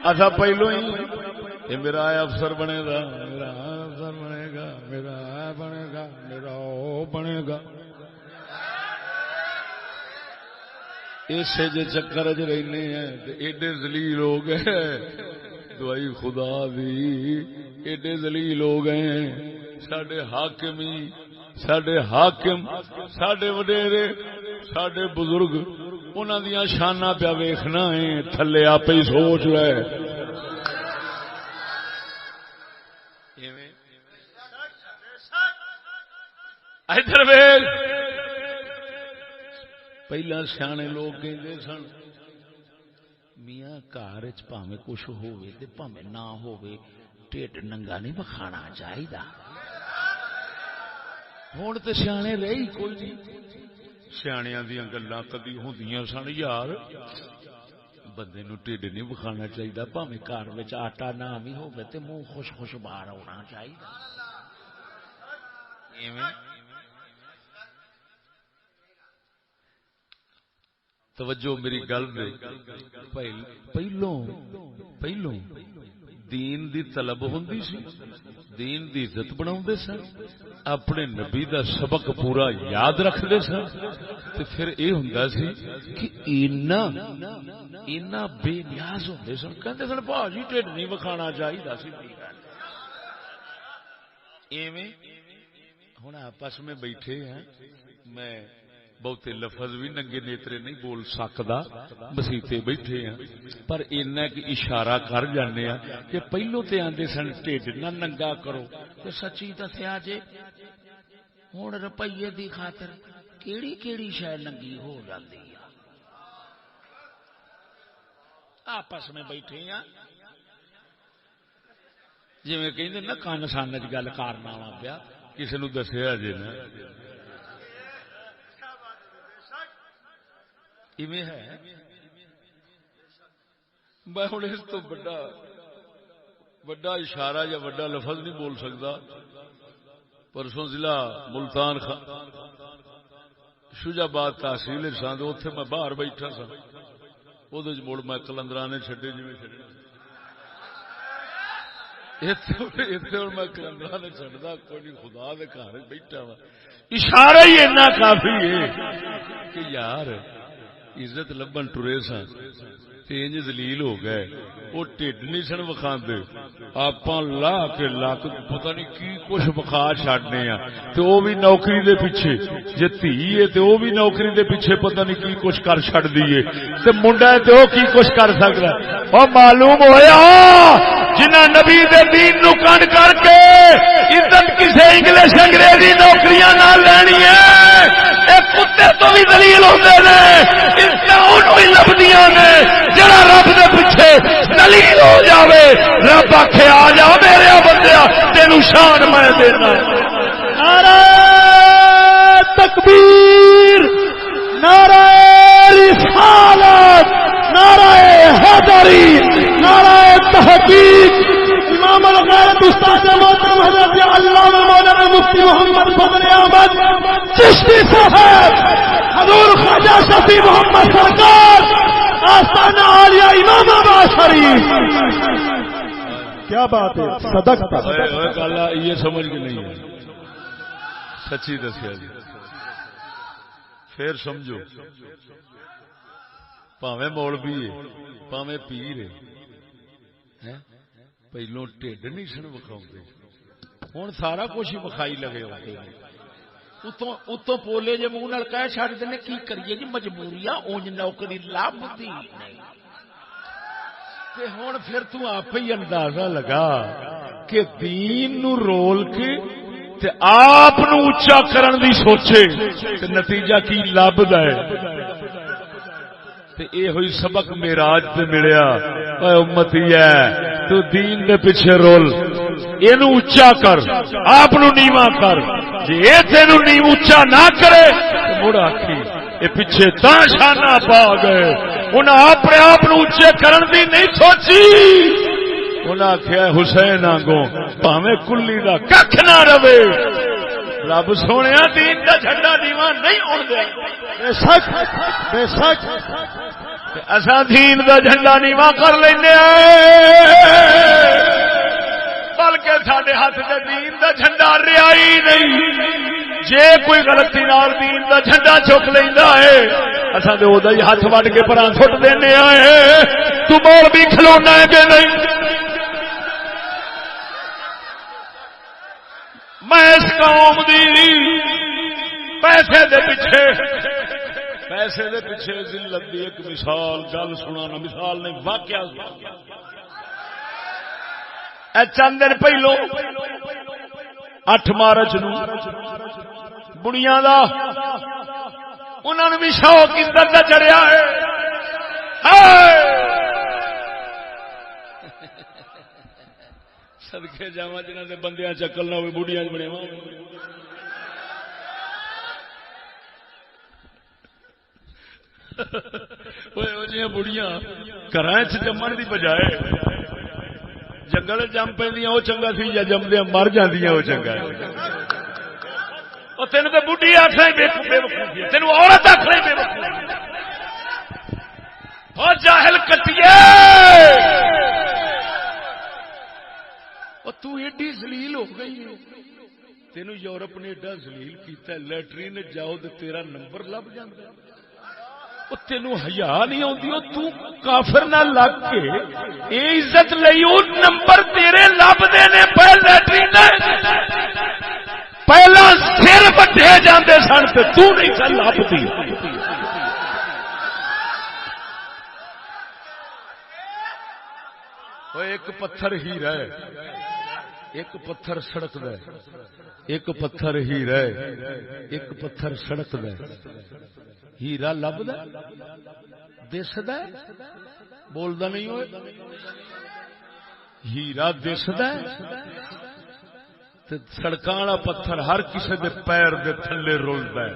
اساں پہلو ہی یہ میرا افسر بنے گا، میرا افسر بنے گا، میرا بنے گا، میرا وہ بنے گا، اسے جے چکر چ رہنے ہیں ایڈے ذلیل ہو گئے، دعائی خدا دی ایڈے ذلیل ہو گئے ساڈے حاکمی، ساڈے حاکم، ساڈے وڈیرے، ساڈے بزرگ، انہاں دیاں شاناں پیا ویکھنا ہے، تھلے آپ ہی سوچ لے۔ ادھر ویکھ، پہلا سیانے لوگ کہندے سن میاں گھر وچ بھاویں کچھ ہووے تے بھاویں نہ ہووے ٹھڈ ننگا نہیں وکھانا چاہیدا۔ ہن تے سیانے رہی کوئی نہیں، سیاںیاں دیاں گلاں کدی ہوندیاں سن یار بندے نو ٹھڈ نہیں وکھانا چاہیدا، بھاویں گھر وچ آٹا نہ بھی ہووے تے منہ خوش خوش باہر آنا چاہیدا۔ ایویں توجہ میری گل دے، پہلوں دین دی طلب ہوندی سی، دین دی عزت بناؤندے سن، اپنے نبی دا سبق پورا یاد رکھدے سن، تے پھر اے ہوندا سی کہ اینا بے نیاز ہوندے سن، کہندے سن بھاجی ٹھڈ نہیں وکھانا چاہیدا سی۔ ایویں ہن آپس میں بیٹھے ہیں، میں بہتے لفظ بھی ننگے نیترے نہیں بول سکدا، مسیتے بیٹھے ہیں، پر اینا کہ اشارہ کر جانے ہیں کہ پہلو تے آندے سن ٹھڈ نہ ننگا کرو، تے سچی دسیا جے ہن روپیے دی خاطر کیڑی کیڑی شے ننگی ہو جاندی ہے۔ آپس میں بیٹھے ہیں جویں کہندے نا کان سان وچ گل کرنا وا پیا، کسے نوں دسیا جے نا ایویں ہے۔ میں ہوں اس تو بڑا اشارہ یا بڑا لفظ نہیں بول سکتا۔ پرسوں ضلع ملتان شجاباد تحصیل سن، اتنے میں باہر بیٹھا سا، وہ مڑ میں کلندرانے چھڈے جی اتنے میں کلندرانے چڈتا کوئی نہیں، خدا دے گھر بیٹھا وا، اشارہ ہی اتنا کافی ہے کہ یار عزت لبن ٹرے سن انج ذلیل ہو گئے، وہ ٹھڈ نہیں سن وکھاندے، آپاں لا کے لک پتہ نہیں کی کچھ وکھا چھڈنے آ، تے وہ بھی نوکری دے پیچھے، جے دھی ہے تے وہ بھی نوکری دے پیچھے پتہ نہیں کی کچھ کر چھڈ دیے، تے منڈا ہے تے وہ کی کچھ کر سکدا۔ او معلوم ہویا جنہاں نبی دے دین نو کنڈ کر کے عزت کسے انگلش انگریزی نوکریاں نہ لینی ہے، اے کتے تو بھی ذلیل ہوندے نے، انہوں ہی لبدیاں نے جڑا رب دے پیچھے ذلیل ہو جاوے، رب آکھے آ جا میرے بندیا تینوں شان میں دینا۔ نعرہ تکبیر، نعرہ رسالت، نعرہ حیدری، نعرہ تحقیق۔ امام الغیرت استاد محترم حضرت علامہ مولانا مفتی محمد فضل احمد چشتی صاحب، حضور خواجہ شفیع محمد سرکار، آستانہ عالیہ امام آباد شریف۔ کیا بات ہے، صدقت۔ یہ سمجھ کے نہیں ہے، سچی دسیا جی، پھر سمجھو پاویں مولوی ہے پاویں پیر ہے، پہلو ٹھڈ نہیں سن وکھاؤندے، ہن سارا کچھ ہی وکھائی لگے ہوتے ہیں، اتوں پولے جے منہ نال کہہ چھڈ دے کی کریے جی، مجبوریاں اونج نوکری لبدی نہیں۔ تے ہن پھر تو آپ ہی اندازہ لگا کہ دین نو رول کے تے آپ نو اونچا کرن دی سوچے تے نتیجہ کی لبدا ہے۔ تے اے ہوئی سبق معراج تے ملیا، اے امتی ہے تو دین دے پیچھے رول، اینو اونچا کر، آپ نو نیواں کر، جے اے تینو نیو اونچا نہ کرے تے مڑ آکھی اے پیچھے تاں شانہ پا گئے، انہاں اپنے آپ نو اونچے کرن دی نہیں سوچی، انہاں آکھیا حسین آنگوں بھاویں کلی دا ککھ نہ رہے، رب سونیا دین دا جھنڈا نیواں نہیں ہون دے۔ بے شک بے شک، اساں دین دا جھنڈا نیواں کر لینے ہاتھ دے دین دا جھنڈا رہا ہی نہیں. جے کوئی غلطی نال دین دا جھنڈا چک لیندا ہے اساں تے او دا ہی ہاتھ وڈ کے پراں سٹ دینے آئے. تو بول بھی کھلونا ہے کہ نہیں؟ میں اس قوم دی پیسے دے پیچھے ذلت دی ایک مثال گل سنانا، مثال نہیں واقعہ. اے چند دن پہلو 8 مارچ نو بڑیاں دا انہوں نے بھی شوق عزت دا چڑھیا ہے. صدقے جاواں جنہاں دے بندیاں چکل نہ ہوئے بڑھیاں بنے وا. بڑھیاں گھراں چ جمن دی بجائے جنگل جم پیندیاں وہ چنگا سی، یا جمدیاں مر جاندیاں وہ چنگا. اور تینوں تو بڈھی آخر بے وقوفی، تینوں عورت آخر بے وقوفی. اور جاہل کٹیے تو ایڈی ذلیل ہو گئی ہے. تینوں یورپ نے ایڈا ذلیل کیتا ہے، لیٹرین جاؤ تو تیرا نمبر لب جاتا ہے. تینوں حیا نہیں آتی، تو کافر نہ لگ کے اے عزت لئی وہ نمبر تیرے لب دے نے. پہلا سر وٹے جاندے سن تے تو نہیں سن لبدی. ایک پتھر ہیرا ہے، ایک پتھر سڑک دا ہے. ایک پتھر ہیرا ہے، ایک پتھر سڑک دا ہے. ہیرا لبدا دسدا بولدا نہیں ہوئے. ہیرا دسدا تے سڑکاں والا پتھر ہر کسی دے پیر دے تھلے رلدا ہے.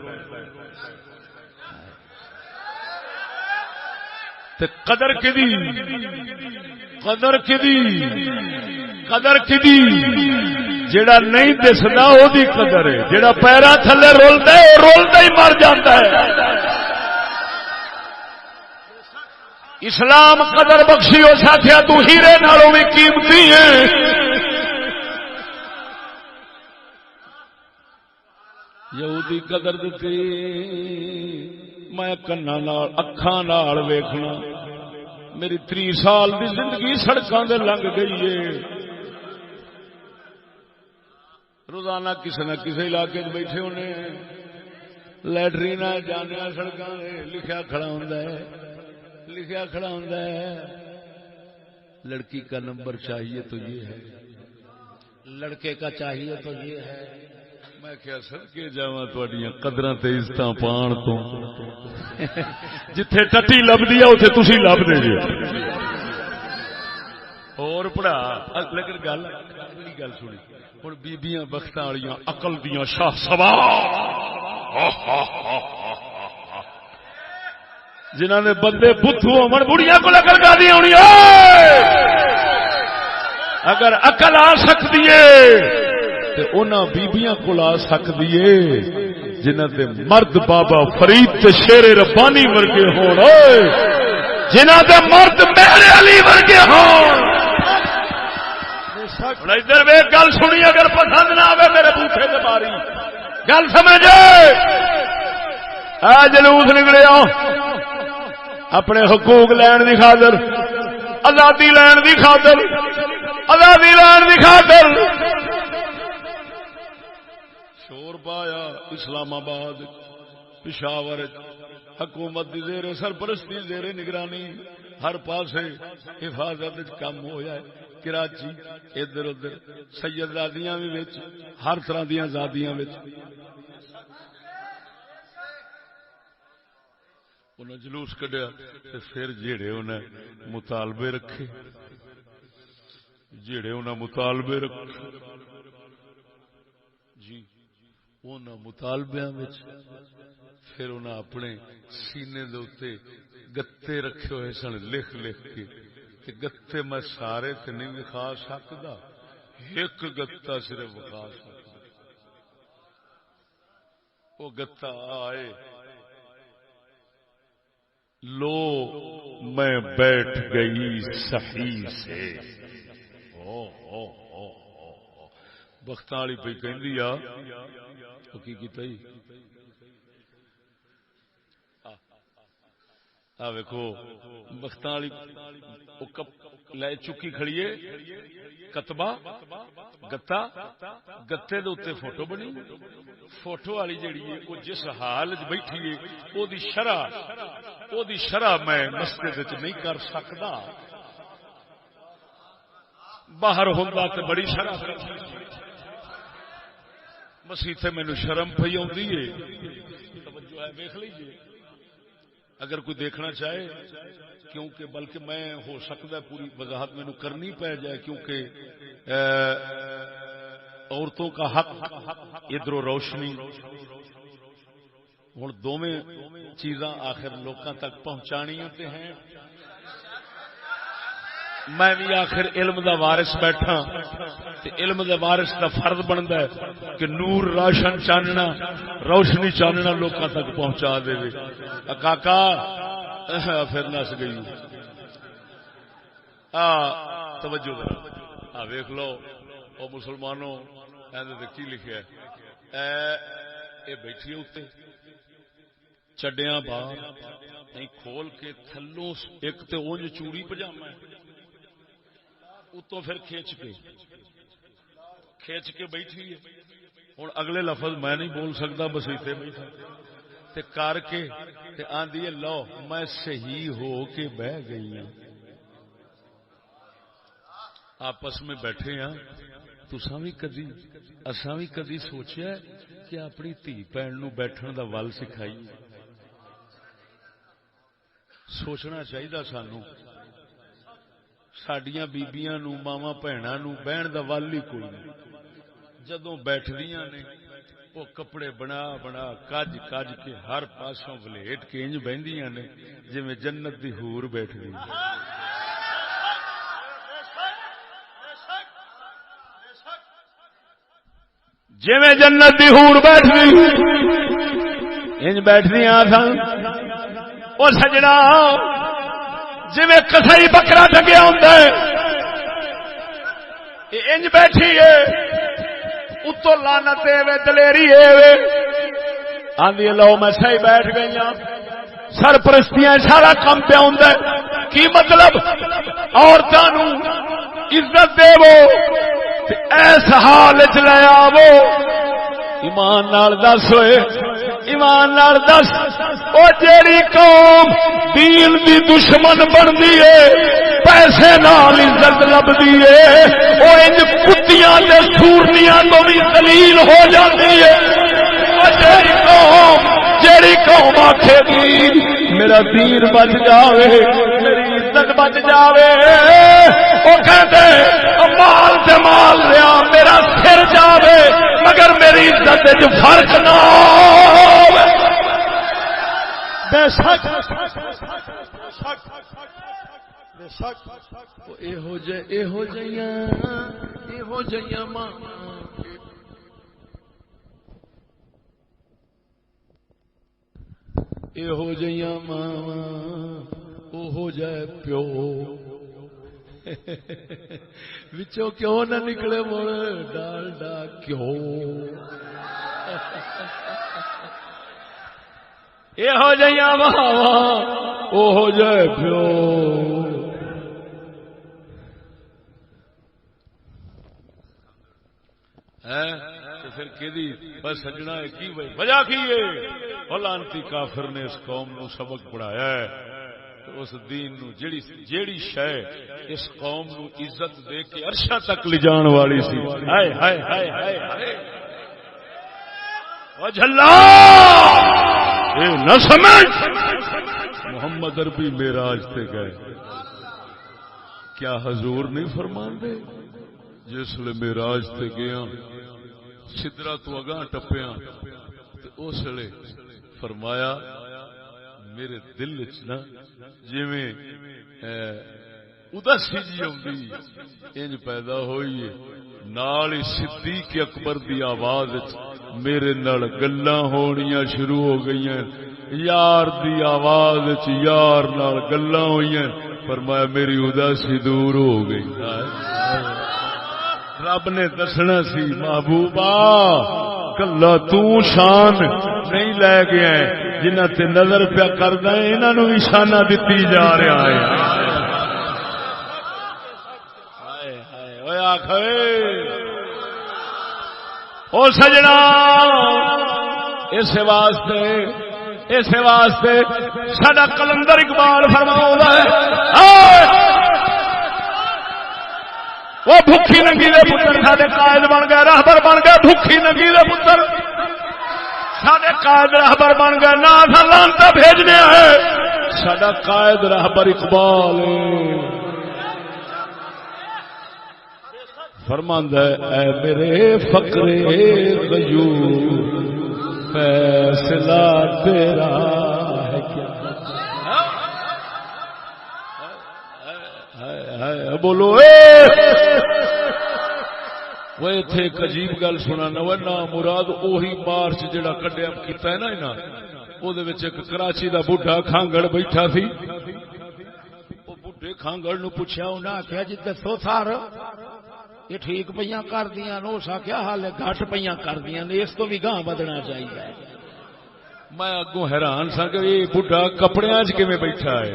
تے قدر کدی قدر کدی جیڑا نہیں دسدا او دی قدر ہے. جیڑا پیراں تھلے رلدا ہے او رلدا ہی مر جاندا ہے. اسلام قدر بخشی ہو سکیا تو ہیرے نالوں بھی قیمتی ہے. یہودی قدر دیتی میں کنا نال اکھاں نال ویکھنا. میری 30 سال دی زندگی سڑکاں دے لنگ گئی ہے. روزانہ کسی نہ کسی علاقے بیٹھے ہونے لیٹرین جانے سڑکاں لکھیا کھڑا ہوندا ہے لڑکی کا نمبر چاہیے تو یہ ہے، لڑکے کا چاہیے تو یہ ہے. میں کیا صدقے جاواں تہاڈیاں قدراں تے عزتاں پان تو جتھے ٹٹی لبدی ہے اوتھے تسی لب دے جے. اور پڑھا لیکن گل سنی ہن بیبییاں بختاں والیاں عقل دیاں شاہ سوار جنہاں نے بندے بتھو ہون بڑیاں کو عقل گادی ہونی. اگر عقل آ سکتی ہے تے انہاں بیبییاں کول آ سکتی ہے جنہاں دے مرد بابا فرید تے شیر ربانی ورگے ہون، جنہاں دے مرد میرے علی ورگے ہون. ادھر ویکھ گل سنی، اگر پسند نہ آوے میرے بوٹے تے ماری گل سمجھے. جلوس نکلے اپنے حقوق لین دی خاطر، آزادی لین دی خاطر، آزادی لین دی خاطر شور پایا. اسلام آباد پشاور حکومت دی زیر سرپرستی زیر نگرانی ہر پاسے حفاظت کم ہویا ہے. کراچی ادھر ادھر سید زادیاں بھی وچ، ہر طرح دیاں زادیاں وچ. انہیں جلوس کڈیا تے پھر جیڑے انہیں مطالبے رکھے جی انہاں مطالبیاں وچ پھر انہاں اپنے سینے دے اوتے گتے رکھے ہوئے سن لکھ لکھ کے کہ گتے میں سارے تے نہیں وکھا سکدا، ایک گتا صرف وکھا سکدا. وہ گتا آئے لو میں بیٹھ گئی صحیح سے. بختاں والی پئی کہندی آ کی کیتا ہی آ ویکھو بختاں والی لے چکی کھڑیے کتبہ گتا گتے دے اوتے فوٹو بنی فوٹو والی جیڑی ہے وہ جس حال وچ بیٹھی ہے او دی شرح میں مسجد وچ نہیں کر سکدا باہر ہوندا تے بڑی شرح مسیح تے مینوں شرم پئی اوندی ہے توجہ ہے ویکھ لیجیے اگر کوئی دیکھنا چاہے کیونکہ بلکہ میں ہو سکتا ہے پوری وضاحت مینوں کرنی پہ جائے کیونکہ عورتوں کا حق ادھر روشنی ہوں دونوں چیزاں آخر لوکاں تک پہنچانی ہوتے ہیں میں بھی آخر علم دا وارث بیٹھا تے علم دا وارث دا فرض بنتا ہے کہ نور روشن چاننا روشنی چاننا لوکاں تک پہنچا دے کاکا پھر نس گئی توجہ ویکھ لو او مسلمانوں کی لکھا ہے بیٹھی اتنے چڈیا باہر نہیں کھول کے تھلوں ایک تے اونج چوڑی پجامہ اتوں پھر کھینچ کے بیٹھی ہے ہوں اگلے لفظ میں نہیں بول سکتا بس اتنے بیٹھا تے کر کے تے آندی ہے لو میں صحیح ہو کے بہ گئی ہوں آپس میں بیٹھے ہاں تساں بھی کدی اساں بھی کدی سوچیا کہ اپنی دھی بہن نو بیٹھن دا ول سکھائیے سوچنا چاہیے سانو ساڈیاں بیبیاں نو ماواں بہناں نو بہن دا ول ہی کوئی نہیں جدوں بیٹھدیاں نے وہ کپڑے بنا بنا کج کج کے ہر پاسوں ولیٹ کے انج بہندیاں نے جویں جنت دی حور بیٹھدی جویں جنت دی حور بیٹھدی انج بیٹھدیاں سن او سجنا جویں کسائی بکرا ٹنگیا ہوندا ہے انج بیٹھی ہے اتو لعنت وے دلیری ہے آندی لو میں صحیح بیٹھ گئی ہوں سرپرستیاں سارا کم پہ ہوندا ہے کی مطلب عورتاں نو عزت دیو تے ایس حال وچ لے آو ایمان نال دس ہوئے ایمان نال دس او جیڑی قوم دین دی دشمن بندی ہے پیسے نال عزت لبدی ہے او انج کتیاں تے سورنیاں تو بھی ذلیل ہو جاتی ہے او جیڑی قوم آکھے گی میرا دین بچ جاوے میری عزت بچ جاوے او کہندے مال تے مال لیا میرا سر جاوے مگر میری عزت وچ فرق نہ ہوے بے شک ایہو جیاں ماں ایہو جیاں ماں اوہو جائے پیو وچوں کیوں نہ نکلے مڑ ڈالڈا کیوں ایہو جیاں ماں اوہو جائے پیو پھر کیدی بس سجنا کی وجہ کی ہے لعنتی کافر نے اس قوم نو سبق پڑھایا ہے تو اس دین نو جیڑی شے اس قوم نو عزت دے کے عرشاں تک لے جان والی سی ہائے ہائے ہائے ہائے ہائے وجہ اللہ اے نہ سمجھ محمد عربی معراج تے گئے کیا حضور نہیں فرمان دے جس لے معراج تے گیا سدرا تو اگاں ٹپیا اس لے فرمایا میرے دل چ نا جویں اداسی جی آندی انج پیدا ہوئی ہے نال ہی صدیق اکبر دی آواز میرے نال گلاں ہونیاں شروع ہو گئیاں یار دی آواز یار نال گلاں ہوئیاں فرمایا میری اداسی دور ہو گئی رب نے دسنا سی محبوبا کلا تو شان نہیں لے گیا جنہ تے نظر پیا کردا ہے انہاں نوں بھی شانہ دتی جا رہا ہے. ہائے ہائے اوے آکھ او سجنا اس واسطے ساڈا کلندر اقبال فرماؤندا ہے وہ بھوکی ننگی دے پتر ساڈے قائد بن گئے راہبر بن گئے. بھوکی ننگی دے پتر ساڈے قائد راہبر بن گئے. نہ اصل لانتا بھیجنے ہے ساڈا قائد راہبر اقبال فرماندا ہے اے میرے فقر غیور فیصلہ تیرا ہے کیا. بولو وہ اتنے ایک عجیب گل سنا نا مراد اوہی مارچ جڑا کڈیا کیتا ہے نا انہاں او دے وچ ایک کراچی دا بڈھا کھانگڑ بیٹھا سی. او بڈھے کھانگڑ نو پوچھیا انہاں آکھیا جی دسو سار یہ ٹھیک پیاں کردیاں نو سا کیا حال ہے گھٹ پیاں کردیاں نے اس تو بھی گاں بدنا چاہیے. میں اگوں حیران سا کہ یہ بڈھا کپڑیاں چ کیویں بیٹھا ہے.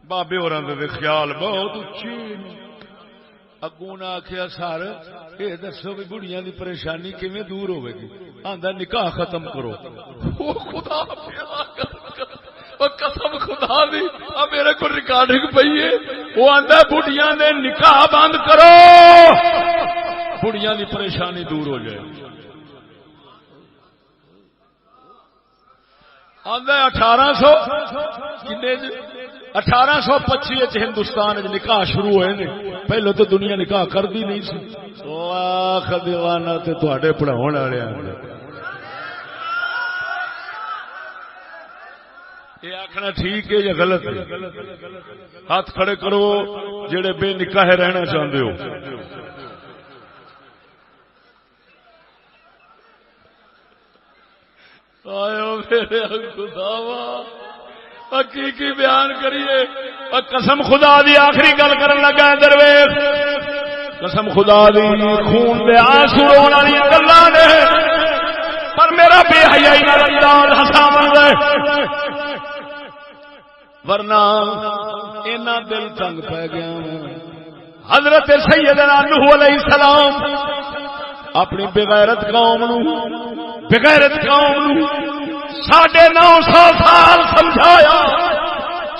بابے ہوراں دے خیال بہت اچھی. اگوں نے آخیا سر یہ دسو بھی بڑھیاں دی پریشانی کیویں دور ہوے گی. آندا نکاح ختم کرو. خدا قسم خدا دی میرے کو ریکارڈنگ پئی ہے. وہ آندا بڑھیاں دے نکاح بند کرو بڑھیاں دی پریشانی دور ہو جائے. آندا 1825 ہندوستان نکاح شروع ہوئے نے. پہلو تو دنیا نکاح کردی نہیں سی. لاکھ دیوانہ تے تواڈے پڑھاون والے یہ آخنا ٹھیک ہے یا غلط ہے؟ ہاتھ کھڑے کرو جڑے بے نکاح رہنا چاہتے ہو. آئے میرے خداوا حقیقی بیان کریے. قسم خدا دی آخری گل کرن لگا درویش قسم خدا دی خون دے آنسو رونا دی گلاں نے پر میرا بے حیائی نال انداز ہساون دے ورنہ اینا دل تنگ پہ گیا. حضرت سیدنا نوح علیہ السلام اپنی بغیرت قوم نو 950 سال سمجھایا.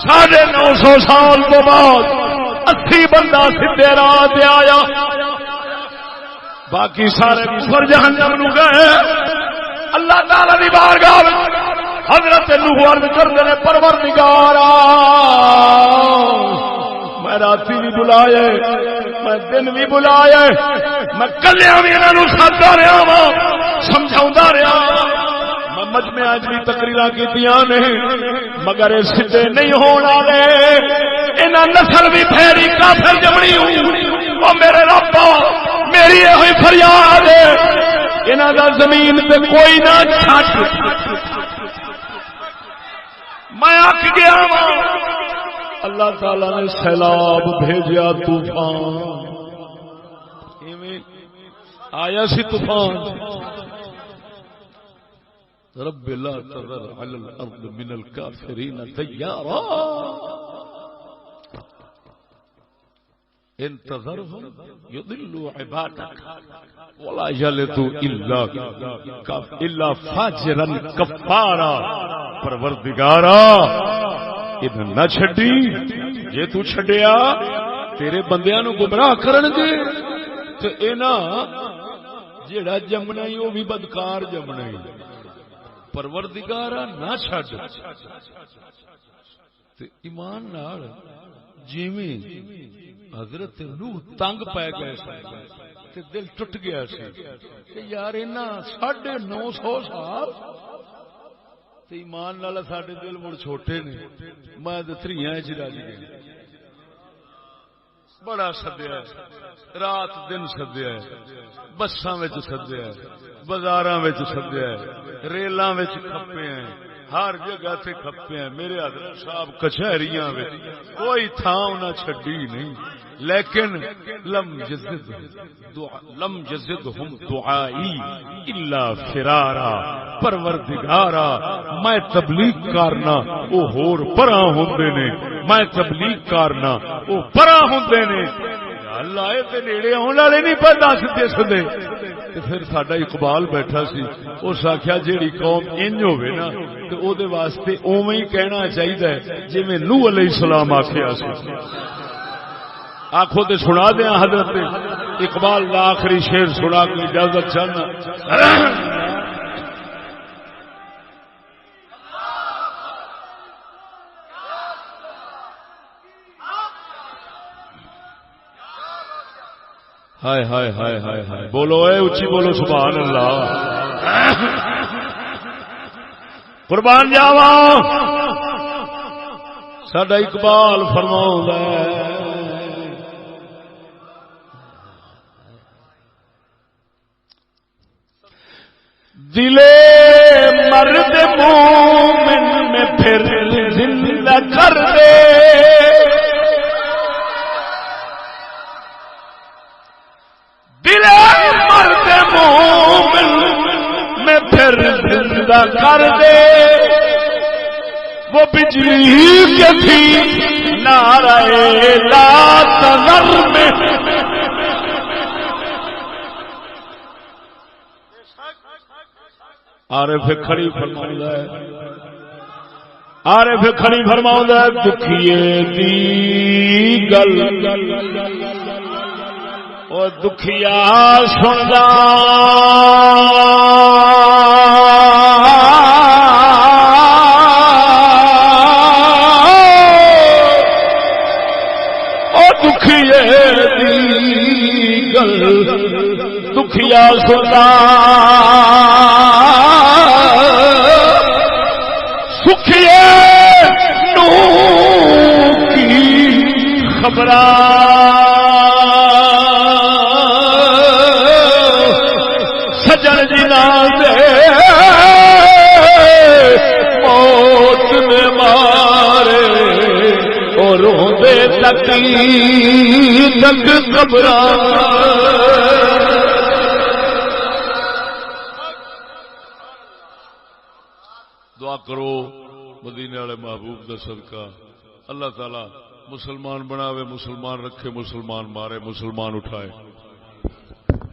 950 سال تو بعد 80 بندہ سیدھے راہ تے آیا. باقی سارے کفر جہنم نو گئے. اللہ تعالی دی بارگاہ حضرت نوح عرض کردے نے پروردگارا میں راتی بھی بلائے میں دن بھی بلائے میں کلیاں بھی انہاں نوں سادا رہا وا سمجھاوندا رہا. میں مجمع اج بھی تقریراں کیتیاں نے مگر اے سیدھے نہیں ہون والے. انہاں نسل بھی پھیری کافر جمنی ہوئی. او میرے رب میری یہ فریاد ہے انہاں دا زمین تے کوئی نہ چھٹ. میں اک گیا وا. اللہ تعالی نے سیلاب بھیجیا طوفان آیا سی طوفان. رب لا تذر على الارض من الكافرين ديارا ان تذرهم يضلوا عبادك ولا يلدوا الا فاجرا كفارا. پروردگارا انہاں نہ چھڈی جے تو چھڈیا تیرے بندیاں نو گمراہ کرن گے تے انہاں جیڑا جمنا ہی وہ بھی بدکار جمنا ہی. پروردگارا نہ چھڈ تے ایمان نال جویں حضرت نوح تنگ پے گئے تے دل ٹٹ گیا سی کہ یار انہاں 950 سال تے ایمان نال ساڈے دل مڑ چھوٹے نے. میں تے تھریاں وچ رج گیا. بڑا سدیا رات دن سدیا بساں وچ سدیا بازاراں وچ سدیا ریلاں وچ کھپے ہیں ہر جگہ تے کھپے ہیں میرے حضرت صاحب کچہریاں وچ کوئی تھاں نہ چھڈی نہیں لیکن لم یزدہم دعائی الا فرارا پروردگارا میں تبلیغ کرنا او ہور پراں ہوندے نے میں تبلیغ کرنا او پراں ہوندے نے اللہ اے تے نیڑے آن والے نہیں پہ دس دسدے تے پھر ساڈا اقبال بیٹھا سی اس آکھیا جیڑی قوم انج ہوے نا تے او دے واسطے اوویں ہی کہنا چاہیے جویں نوح علیہ السلام آکھیا سی آنکھوں تے سنا دیا حضرت اقبال دا آخری شعر سنا کے اجازت چاہنا ہائے ہائے ہائے ہائے ہائے بولو اے اچھی بولو سبحان اللہ قربان جاواں ساڈا اقبال فرماؤندا ہے دلے مرد مومن میں پھر زندہ کر دے دلے مرد مومن میں پھر زندہ کر دے وہ بجلی کے تھی نعرہ لا تذر میں عارف کھڑی فرماؤندا ہے عارف کھڑی فرماؤندا ہے دکھیے دی گل او دکھیا سندا او دکھیے دی گل دکھیا سندا سکھیے نو کی خبراں سجن جنا دے موت میں مارے اور روندے تکی تک خبراں دعا کرو مدینے والے محبوب دا صدقہ اللہ تعالی مسلمان بناوے مسلمان رکھے مسلمان مارے مسلمان اٹھائے